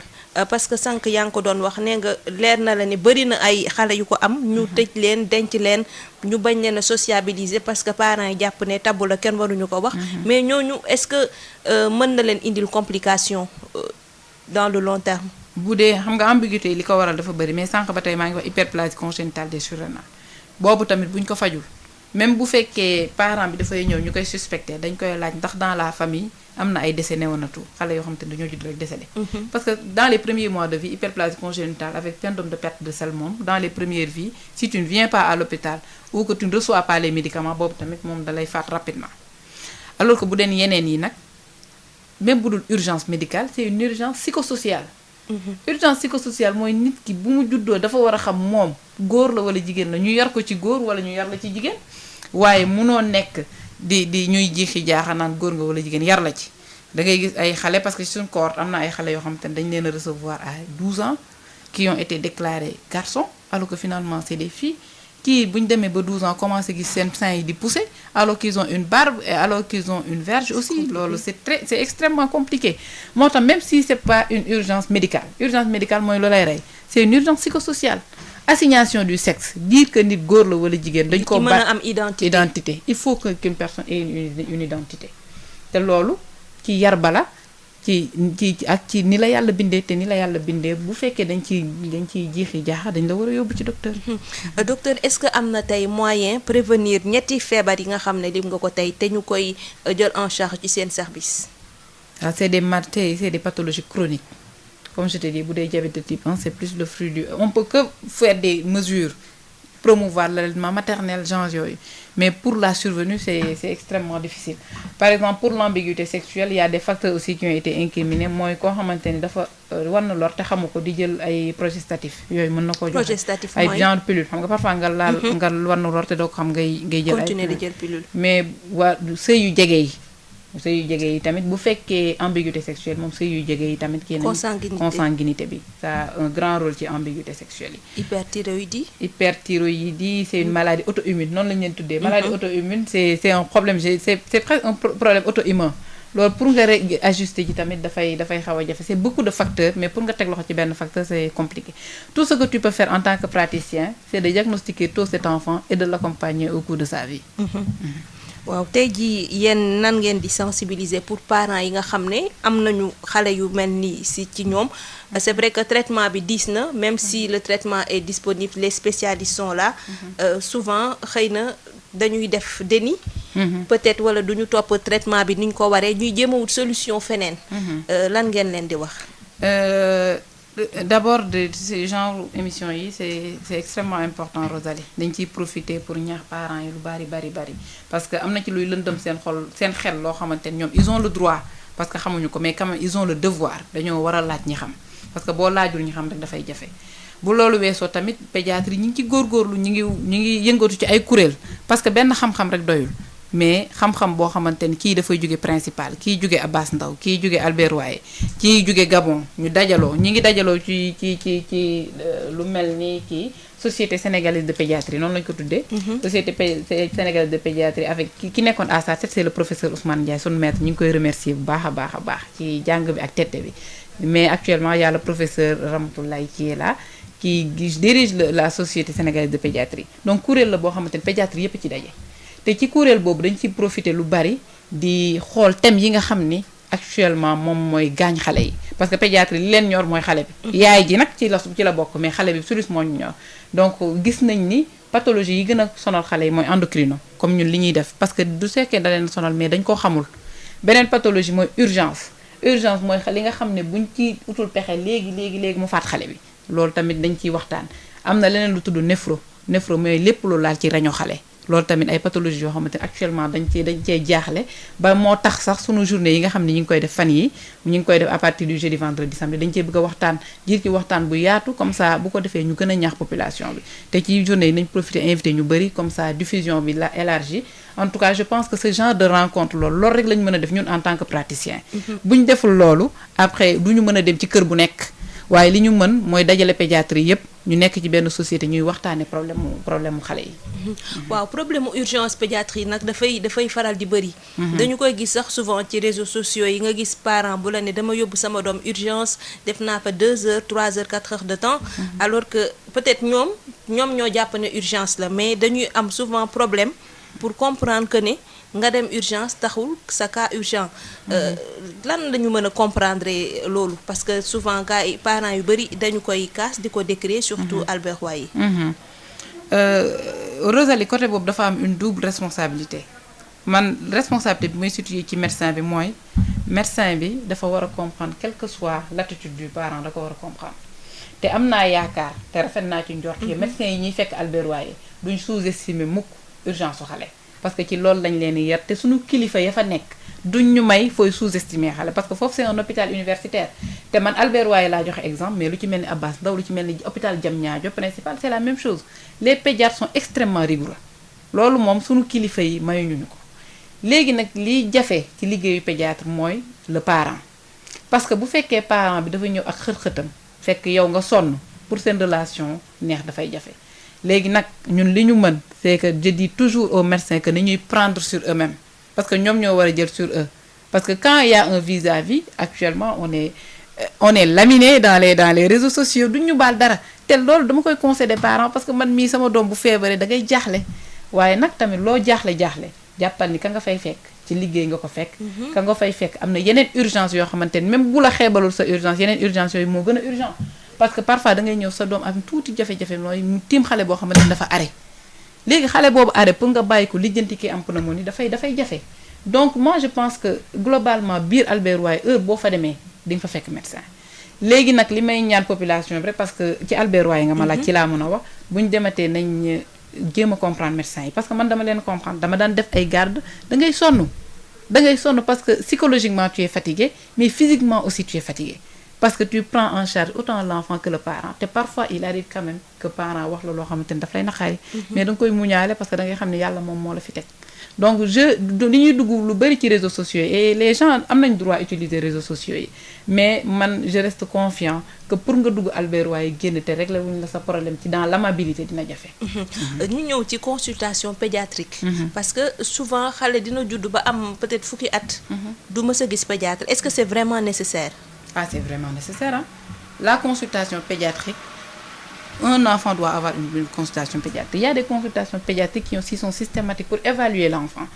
parce que sànq yaa ngi ko doon wax nee nga leer na la ni bëri na ay xale yu ko am. ñu tëj leen denc leen ñu bañ leen a sociabiliser parce que parents yi jàpp ne tabu la kenn waruñu ko wax. mais ñooñu est-ce que mën na leen indil complication dans le long terme. bu dee xam nga ambiguïté yi li ko waral dafa bëri mais sànq ba tey maa ngi wax hyperplasie congénitale des surrénales boobu tamit bu ñu ko fajul. même bu fekkee parent bi dafay ñëw ñu koy suspecté dañ koy laaj ndax dans la famille am na ay décès néonataux xale yoo xam te ne dañoo judd rek décédé. parce que dans les premiers mois de vie hyperplasie congénitale avec syndrome de perte de sel moom dans les premières vies si tu ne viens pas à l'hôpital ou que tu ne reçois pas les médicaments boobu tamit moom dalay faat rapidement. alors que bu deen yeneen yi nag même bu dul urgence médicale c'est une urgence psychosociale. urgence psychosociale mooy nit ki bu mu juddoo dafa war a xam moom góor la wala jigéen la ñu yar ko ci góor wala ñu yar la ci jigéen waaye munoo nekk di ñuy jiixi jaaxa naan góor nga wala jigéen yar la ci da ngay gis ay xale parce que suñ cohorte am na ay xale yoo xam te ne dañ leen a recevoir à 12 ans qui ont été déclarés garçons alors que finalement c'est des filles kii bu ñu demee ba 12 ans commencé gis seen sein yi di pousser alors qu'ils ont une barbe et alors qu'ils ont une verge aussi loolu c'est extrêmement compliqué moo tax même si c'est pas une urgence médicale mooy lu lay rey c'est une urgence psychosociale assignation du sexe dire que nit góor la wala jigéen dañ ko mën a am identité il faut qu'une personne ait une identité te loolu ci yar bala ci ak ci ni la yàlla bindee te ni la yàlla bindee bu fekkee dañ ciy jiixi jaaxa dañ la war a yóbbu ci docteur. docteur est-ce que am na tey moyen prévenir ñetti feebar yi nga xam ne lim nga ko tey te ñu koy jël en charge ci seen service. c'est des pathologies chroniques comme je te dis bu dee diabète de type 1 c'est plus le fruit du on peut que faire des mesures promouvoir l'allaitement maternel genre yooyu mais pour la survenue c'est extrêmement difficile par exemple pour l'ambiguïté sexuelle il y a des facteurs aussi qui ont été incriminés mooy koo xamante ni dafa war na lor te xamu ko di jël ay progestatifs yooyu mën na koo joxe ay genre pilule xam nga parfois nga laal nga war na lor te doo ko xam ngay jël ay continuer di jël pilule mais waa sëy yu jege yi tamit bu fekkee ambiguïté sexuelle moom sëy yu jege yi tamit kii consanguinité bi ça a un grand rôle ci ambiguïté sexuelle yi. hyperthyroïdie c'est une maladie auto-immune noonu lañu leen tuddee. maladie auto-immune c'est un problème c'est presque un problème auto-immun loolu pour nga ajuster ci tamit dafay xaw a jafe c'est beaucoup de facteurs mais pour nga teg loxo ci benn facteur c'est compliqué tout ce que tu peux faire en tant que praticien c'est de diagnostiquer tôt cet enfant et de l'accompagner au cours de sa vie. waaw tey jii yéen nan ngeen di sensibiliser pour parents yi nga xam ne am nañu xale yu mel ni ci ñoom c'est vrai que traitement bi diis na même si le traitement est disponible les spécialistes sont là souvent xëy na dañuy def déni peut-être wala duñu topp traitement bi ni ñu ko waree ñuy jéem a wut solution feneen lan ngeen leen di wax d'abord de ce genre émission yi c'est extrêmement important Rosalie dañ ciy profiter pour ñaax parents yi lu bari parce que am na ci luy lëndëm seen xel loo xamante ne ñoom ils ont le droit parce que xamuñu ko mais quand même ils ont le devoir dañoo war a laaj ñi xam parce que boo laajul ñi xam rek dafay jafe bu loolu weesoo tamit pédiatrie ñi ngi ci góorgóorlu ñi ngi yëngatu ci ay kuréel parce que benn xam-xam rek doyul mais xam-xam boo xamante ni kii dafay jóge principal kii jóge Abass Ndao kii jóge Albert Royer kii jóge Gabon ñu dajaloo ñi ngi dajaloo ci lu mel ni kii société sénégalaise de pédiatrie noonu lañu ko tuddee société sénégalaise de pédiatrie avec ki nekkoon à sa tête c'est le professeur Ousmane Ndiaye sunu maître ñu ngi koy remercier bu baax a baax ci jàng bi ak tette bi mais actuellement il y a le professeur Ramatoulaye qui est là qui dirige la société sénégalaise de pédiatrie donc kuréel la boo xamante ni pédiatrie yépp ci daje te ci kuréel boobu dañ ci profiter lu bari di xool thème yi nga xam ni actuellement moom mooy gaañ xale yi parce que pédiatrie li leen ñor mooy xale bi yaay ji nag ci la bokk mais xale bi surtout moo ñu ñor donc gis nañ ni pathologie yi gën a sonal xale yi mooy endocrino comme ñun li ñuy def parce que du sekkee da leen sonal mais dañ koo xamul beneen pathologie mooy urgence mooy li nga xam ne buñ ci utul pexe léegi mu faat xale bi loolu tamit dañ ciy waxtaan am na leneen lu tudd néphro mooy lépp lu laal ci reño xale loolu tamit ay pathologies yoo xamante ne actuellement dañ cee jaaxle ba moo tax sax sunu journée yi nga xam ne ñu ngi koy def fan yi ñu ngi koy def à partir du jeudi vendredi samedi dañ cee bëgg a waxtaan ngir ci waxtaan bu yaatu comme ça bu ko defee ñu gën a ñaax population bi te ci journée yi nañ profiter invité ñu bëri comme ça diffusion bi la élargie en tout cas je pense que ce genre de rencontre loolu rek lañ mën a def ñun en tant que praticien buñ deful loolu après du ñu mën a dem ci kër bu nekk waaye li ñu mën mooy dajale pédiatrie yépp ñu nekk ci benn société ñuy waxtaane problème mu xale yi. waaw problème mu urgence pédiatrie nag dafay faral di bëri. dañu koy gis sax souvent ci réseaux sociaux yi nga gis parent bu la ne dama yóbbu sama doom urgence def naa fa 2 heures 3 heures 4 heures de temps. alors que peut-être ñoom ñoo jàpp ne urgence la mais dañuy am souvent problème pour comprendre que ne nga dem urgence taxul sa cas urgent. lan lañu mën a comprendre loolu parce que souvent cas yi parents yu bëri dañu koy kaas di ko décrire surtout Albert Royer. Rosalie côté boobu dafa am une double responsabilité man responsabilité bi may situé ci médecin bi mooy médecin bi dafa war a comprendre quelle que soit l'attitude du parent da ko war a comprendre te am naa yaakaar te rafet naa ci njort yi médecin yi ñuy fekk Albert Royer duñ sous-estimer mukk urgence su xale parce que ci loolu lañ leen di yar te suñu kilifa ya fa nekk duñ ñu may fooy sous-estimer xale parce que foofu c'est un hôpital universitaire te man Albert Royer laa joxe exemple mais lu ci mel ni Abbas Ndao lu ci mel ni hôpital Diamniadio principal c'est la même chose les pédiatres sont extrêmement rigoureux loolu moom suñu kilifa yi mayuñu ñu ko léegi nag liy jafe ci liggéeyu pédiatre mooy le parent parce que bu fekkee parent bi dafa ñëw ak xët-xëtam fekk yow nga sonn pour seen relation neex dafay jafe léegi nag ñun li ñu mën c'est que je dis toujours aux médecins que ni ñuy prendre sur eux-mêmes parce que ñoom ñoo war a jël sur eux parce que quand il y a un vis-à-vis actuellement on est laminé dans les réseaux sociaux duñ ñu baal dara te loolu dama koy conseiller des parents parce que man mii sama doom bu feebaree da ngay jaaxle waaye nag tamit loo jaaxle jàppal ni ka nga fay fekk ci liggéey nga ko fekk ka nga fay fekk am na yeneen urgence yoo xamante ni même bu la xeebalul sa urgence yeneen urgence yooyu moo gën a urgent parce que parfois da ngay ñëw sa doom am tuuti jafe-jafe mooy mu tiim xale boo xamante ni dafa arrêt léegi xale boobu arrêt pour nga bàyyi ko lijjanti ki am pneumonie dafay jafe donc moi je pense que globalement biir Albert Royer heure boo fa demee di nga fa fekk médecin léegi nag li may ñaan population bi rek parce que ci Albert Royer nga ma laaj ci laa mën a wax bu ñu dematee nañ jéem a comprendre médecin yi parce que man dama leen comprendre dama daan def ay garde da ngay sonn parce que psychologiquement tu es fatigué mais physiquement aussi tu es fatigué parce que tu prends en charge autant l'enfant que le parent te parfois il arrive quand même que parent wax la loo xamante ni daf lay naqari mais da nga koy muñaale parce que da ngay xam ne yàlla moom moo la fi teg donc li ñuy dugg lu bari ci réseaux sociaux yi et les gens am nañ droit utiliser réseaux sociaux yi mais man je reste confiant que pour nga dugg Albert Royer génn te régler wuñ la sa problème ci dans l'amabilité dina jafe. ñu ñëw ci consultation pédiatrique. parce que souvent xale dina judd ba am peut-être fukki at. du mës a gis pédiatre est-ce que c'est vraiment nécessaire. Ah, c'est vraiment nécessaire hein? La consultation pédiatrique. Un enfant doit avoir une consultation pédiatrique. Il y a des consultations pédiatriques qui aussi sont systématiques pour évaluer l'enfant.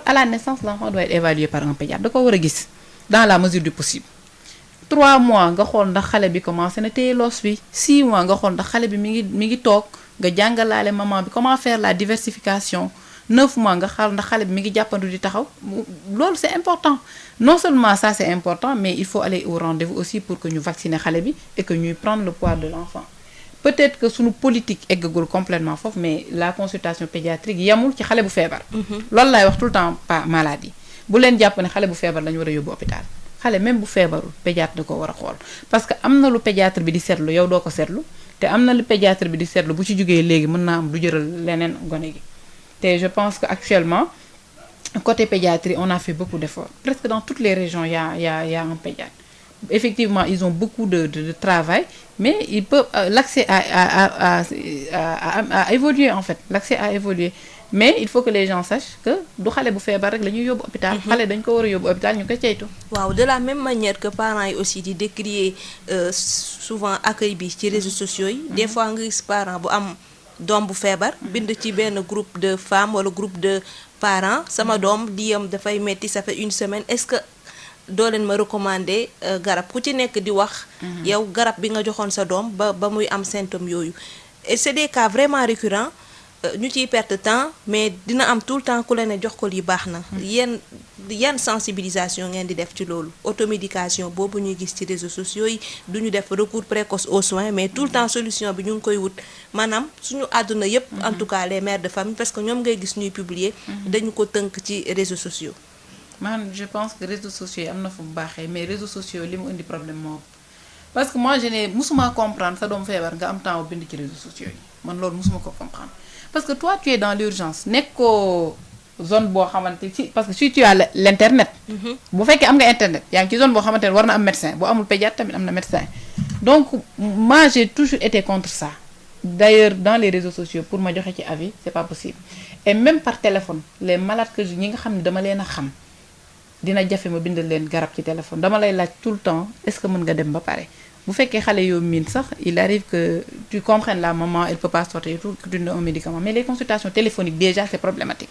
À la naissance, l'enfant doit être évalué par un pédiatre. Da ko war a gis dans la mesure du possible. 3 mois nga xool ndax xale bi commencé na téye loos bi 6 mois nga xool ndax xale bi mi ngi toog nga jàngalaale maman bi comment faire la diversification 9 mois nga xaar ndax xale bi mi ngi jàppandu di taxaw loolu c'est important non seulement ça c'est important mais il faut aller au rendez-vous aussi pour que ñu vacciner xale bi et que ñuy prendre le poids de l'enfant. Peut-être que suñu politique eggagul complètement foofu mais la consultation pédiatrique yemul ci xale bu feebar. loolu laay wax tout le temps pas maladie bu leen jàpp ne xale bu feebar lañu war a yóbbu hôpital xale même bu feebarul pédiatre da ko war a xool parce que am na lu pédiatre bi di seetlu yow doo ko seetlu te am na lu pédiatre bi di seetlu bu ci jógee léegi mën naa am du jëral leneen gone gi te je pense que actuellement côté pédiatrie on a fait beaucoup d'efforts presque dans toutes les régions il y a un pédiatre. Effectivement, ils ont beaucoup de travail, mais ils peuvent l'accès a évolué en fait. L'accès a évolué. Mais il faut que les gens sachent que du xale bu feebar rek la ñuy yóbbu hôpital. xale dañ ko war a yóbbu hôpital ñu ko ceytu. waaw de la même manière que parents yi aussi di décrier souvent accueil bi ci réseaux sociaux yi. des fois nga gis parent bu am doom bu feebar. bind ci benn groupe de femmes wala groupe de parents sama doom liyam dafay metti ça fait 1 semaine est-ce que. doo leen ma recommander garab ku ci nekk di wax yow garab bi nga joxoon sa doom ba muy am symptôme yooyu et c'est des cas vraiment récurrents ñu ciy perte temps mais dina am tout le temps ku la ne jox ko lii baax na. yan sensibilisation ngeen di def ci loolu automédication boobu ñuy gis ci réseaux sociaux yi du ñu def recours précoce aux soins mais tout le temps solution bi ñu ngi koy wut maanaam suñu àdduna yépp en tout cas les mères de famille parce que ñoom ngay gis ñuy publier dañu ko tënk ci réseaux sociaux. man je pense que réseaux sociaux yi am na fu mu baaxee mais réseaux sociaux li mu indi problème moo parce que moi je ne musuma comprendre sa doom feebar nga am temps bind ci réseaux sociaux yi man loolu musuma ko comprendre parce que toi tu es dans l'urgence nekkoo zone boo xamante ci parce que si tu as l'internet bu fekkee am nga internet yaa ngi ci zone boo xamante ne war na am médecin boo amul pédiatre tamit am na médecin donc moi j'ai toujours été contre ça d'ailleurs dans les réseaux sociaux pour ma joxe ci avis c'est pas possible et même par téléphone les malades que ñi nga xam ne dama leen a xam dina jafe ma bindal leen garab ci téléphone dama lay laaj tout le temps est-ce que mën nga dem ba pare bu fekkee xale yoo miin sax il arrive que tu comprennes la maman elle peut pas sortir tout que tu donnes un médicament mais les consultations téléphoniques déjà c'est problématique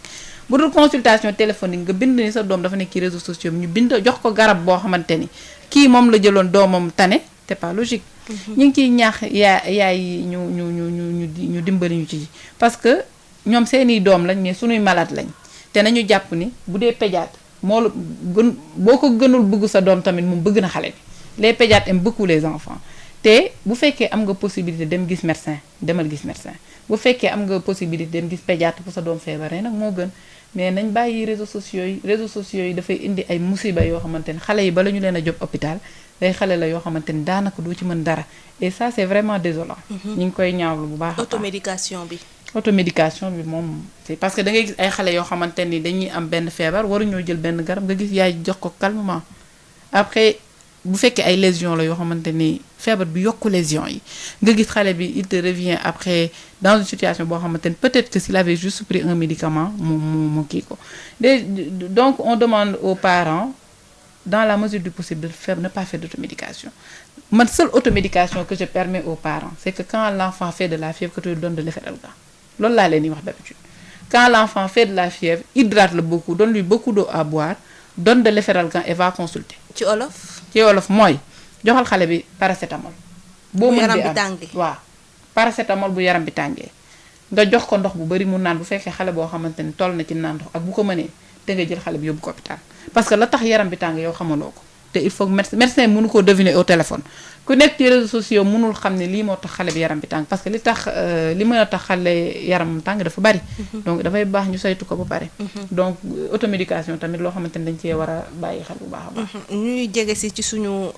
bu dul consultation téléphonique nga bind ni sa doom dafa nekk ci réseaux sociaux ñu bind jox ko garab boo xamante ni kii moom la jëloon doomam tane c'est pas logique ñu ngi ciy ñaax yaay ñu dimbali ñu ci parce que ñoom seeni doom lañ mais suñuy malade lañ te nañu jàpp ni bu dee pédiatre moo la gën boo ko gënul bëgg sa doom tamit moom bëgg na xale bi les pédiatres aiment beaucoup les enfants te bu fekkee am nga possibilité dem gis médecin demal gis médecin bu fekkee am nga possibilité dem gis pédiatre bu sa doom feebaree nag moo gën mais nañ bàyyi réseaux sociaux yi dafay indi ay musiba yoo xamante ni xale yi bala ñu leen a job hôpital day xale la yoo xamante ni daanaka doo ci mën dara et ça c'est vraiment désolant ñu ngi koy ñaawlu bu baax automédication bi moom c'est parce que da ngay gis ay xale yoo xamante ni dañuy am benn feebar waruñoo jël benn garab nga gis yaay jox ko calmement après bu fekkee ay lésions la yoo xamante ni feebar bi yokku lésions yi nga gis xale bi il te revient après dans une situation boo xamante ni peut-être que s'il avait juste pris un médicament mu kii ko donc on demande aux parents dans la mesure du possible de ne pas faire d'automédication man seule automédication que je permets aux parents c'est que quand l'enfant fait de la fièvre que tu lui donnes de l'Efferalgan loolu laa leen di wax d'habitude quand l'enfant fait de la fièvre hydrate-le beaucoup donne-lui beaucoup d'eau à boire donne de l'Efferalgan et va consulter ci olof mooy joxal xale bi paracétamol boo mën yaram di bi am tàngee waaw paracétamol bu yaram bi tàngee nga jox ko ndox bu bari mu naan bu fekkee xale boo xamante ni toll na ci naan ndox ak bu ko mënee te nga jël xale bi yóbbu ko hôpital parce que la tax yaram bi tàng yow xamaloo ko te il faut que médecin mënu koo deviner au téléphone ku nekk ci réseaux sociaux mënul xam ne lii moo tax xale bi yaram bi tàng parce que li mën a tax xale yaram tàng dafa bari donc dafay baax ñu saytu ko ba pare donc automédication tamit loo xamante ni dañ cee war a bàyyi xel bu baax a baax ñuy jege si ci suñu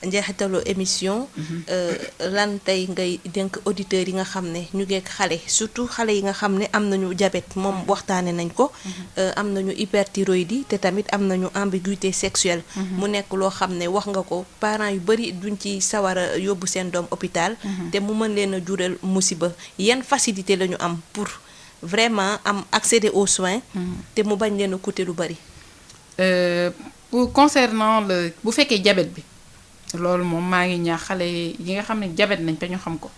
njeexitalu émission lan tey ngay dénk auditeurs yi nga xam ne ñu ngeek xale surtout xale yi nga xam ne am nañu diabète moom waxtaane nañ ko am nañu hyperthyroïdie te tamit am nañu ambiguïté sexuelle mu nekk loo xam ne wax nga ko parents yu bari duñ ci sawar a yóbbu seen doom hôpital te mu mën leen a jural musiba yan facilité la ñu am pour vraiment am accéder aux soins te mu bañ leen a coûter lu bari pour concernant bu fekkee diabète bi loolu moom maa ngi ñaax xale yi nga xam ne diabète nañ te ñu xam ko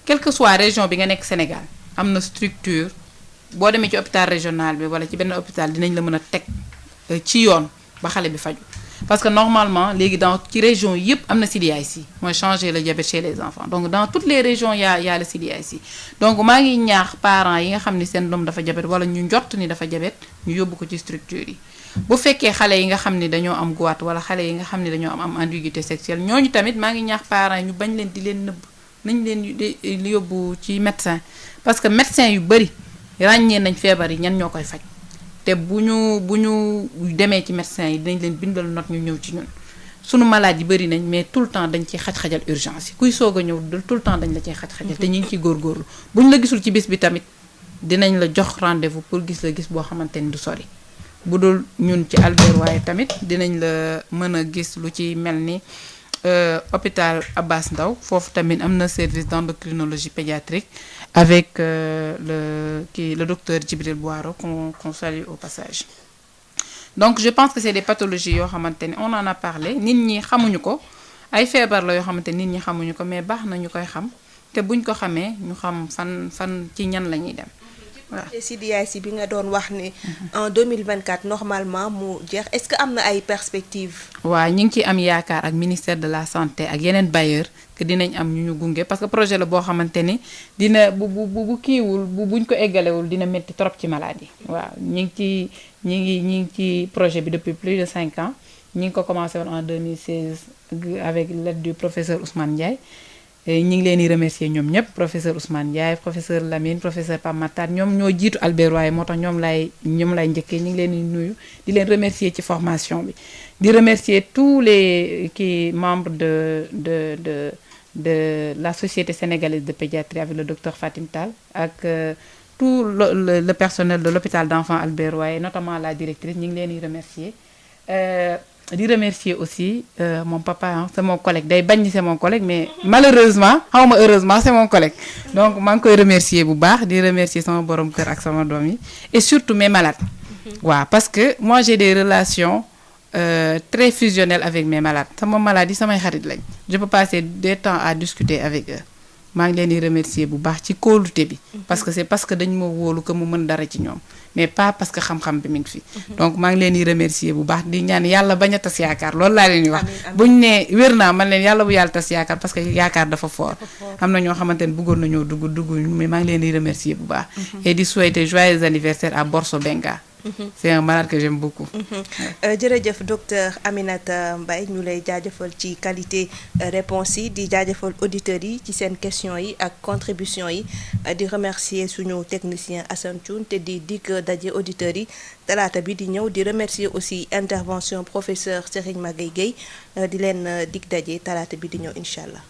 quelle que soit région bi nga nekk Sénégal am na structure boo demee ci hôpital régional bi wala ci benn hôpital dinañ la mën a teg ci yoon ba xale bi faju parce que normalement léegi dans ci région yëpp am na CDIC mooy changer le diabète chez les enfants donc dans toutes les régions y a le CDIC donc maa ngi ñaax parents yi nga xam ni seen doom dafa diabète wala ñu njott ni dafa diabète ñu yóbbu ko ci structure yi bu fekkee xale yi nga xam ni dañoo am goitre wala xale yi nga xam ni dañoo am ambiguïté sexuelle ñooñu tamit maa ngi ñaax parents yi ñu bañ leen di leen nëbb nañ leen di yóbbu ci médecin parce que médecin yu bari ràññee nañ feebar yi ñan ñoo koy faj te bu ñu demee ci médecin yi dinañ leen bindal note ñu ñëw ci ñun sunu malade yi bari nañ mais tout le temps dañ ciy xaj-xajal urgence yi kuy soog a ñëw tout le temps dañ la ciy xaj-xajal te ñu ngi ciy góorgóorlu bu ñu la gisul ci bis bi tamit dinañ la jox rendez-vous pour gis la gis boo xamante ni du sori bu dul ñun ci Albert waaye tamit dinañ la mën a gis lu ci mel ni hôpital Abass Ndao foofu tamit am na service d'endocrinologie pédiatrique avec le docteur Djibril Boiro qu'on salue au passage donc je pense que c'est des pathologies yoo xamante ni on en a parlé nit ñi xamuñu ko ay feebar la yoo xamante nit ñi xamuñu ko mais baax na ñu koy xam te buñ ko xamee ñu xam fan ci ñan la ñuy dem waaw. CDIC bi nga doon wax ni en 2024 normalement mu jeex est-ce que am na ay perspectives. waaw ñu ngi ciy am yaakaar ak ministère de la santé ak yeneen bailleurs que dinañ am ñu gunge parce que projet la boo xamante ni dina bu kiiwul buñ ko eggalewul dina métti trop ci maladie. waaw ñi ngi ci projet bi depuis plus de 5 ans ñi ngi ko commencé woon en 2016 avec l'aide du professeur Ousmane Ndiaye. ñi ngi leen di remercier ñoom ñëpp professeur Ousmane Ndiaye professeur Lamine professeur Pape Matar ñoom ñoo jiitu Albert Royer moo tax ñoom lay njëkkee ñi ngi leen di nuyu di leen remercier ci formation bi di remercier tous les membres de la société sénégalaise de pédiatrie avec le docteur Fatim Tall ak tout le personnel de l'hôpital d'enfants Albert Royer notamment la directrice ñi ngi leen di remercier di remercier aussi mon papa c'est mon collègue day bañ c'est mon collègue mais malheureusement xawma heureusement c'est mon collègue donc maa ngi koy remercier bu baax di remercier sama borom kër ak sama doom yi et surtout mes malades waaw parce que moi j'ai des relations très fusionnelles avec mes malades sama malades yi samay xarit lañ je peux passer des temps à discuter avec eux maa ngi leen di remercier bu baax ci kóolute bi parce que c'est parce que dañ ma wóolu que mu mën dara ci ñoom mais pas parce que xam-xam bi mi ngi fi donc maa ngi leen di remercier bu baax di ñaan yàlla bañ a tas yaakaar loolu laa leen di wax buñ ne wér naa man leen yàlla bu yàlla tas yaakaar parce que yaakaar dafa fort am na ñoo xamante ne bëggoon nañoo dugg mais maa ngi leen di remercier bu baax et di souhaiter joyeux anniversaire à Borso Benga. C'est un malade que j'aime beaucoup. jërëjëf docteur Aminata Mbaye ñu lay jaajëfal ci qualité réponse yi di jaajëfal auditeurs yi ci seen questions yi ak contribution yi di remercier suñu technicien Assane Thioune te di dikk daje auditeurs yi talaata bi di ñëw di remercier aussi intervention professeur Serigne Magaye Gueye di leen dig daje talaata bi di ñëw incha allah.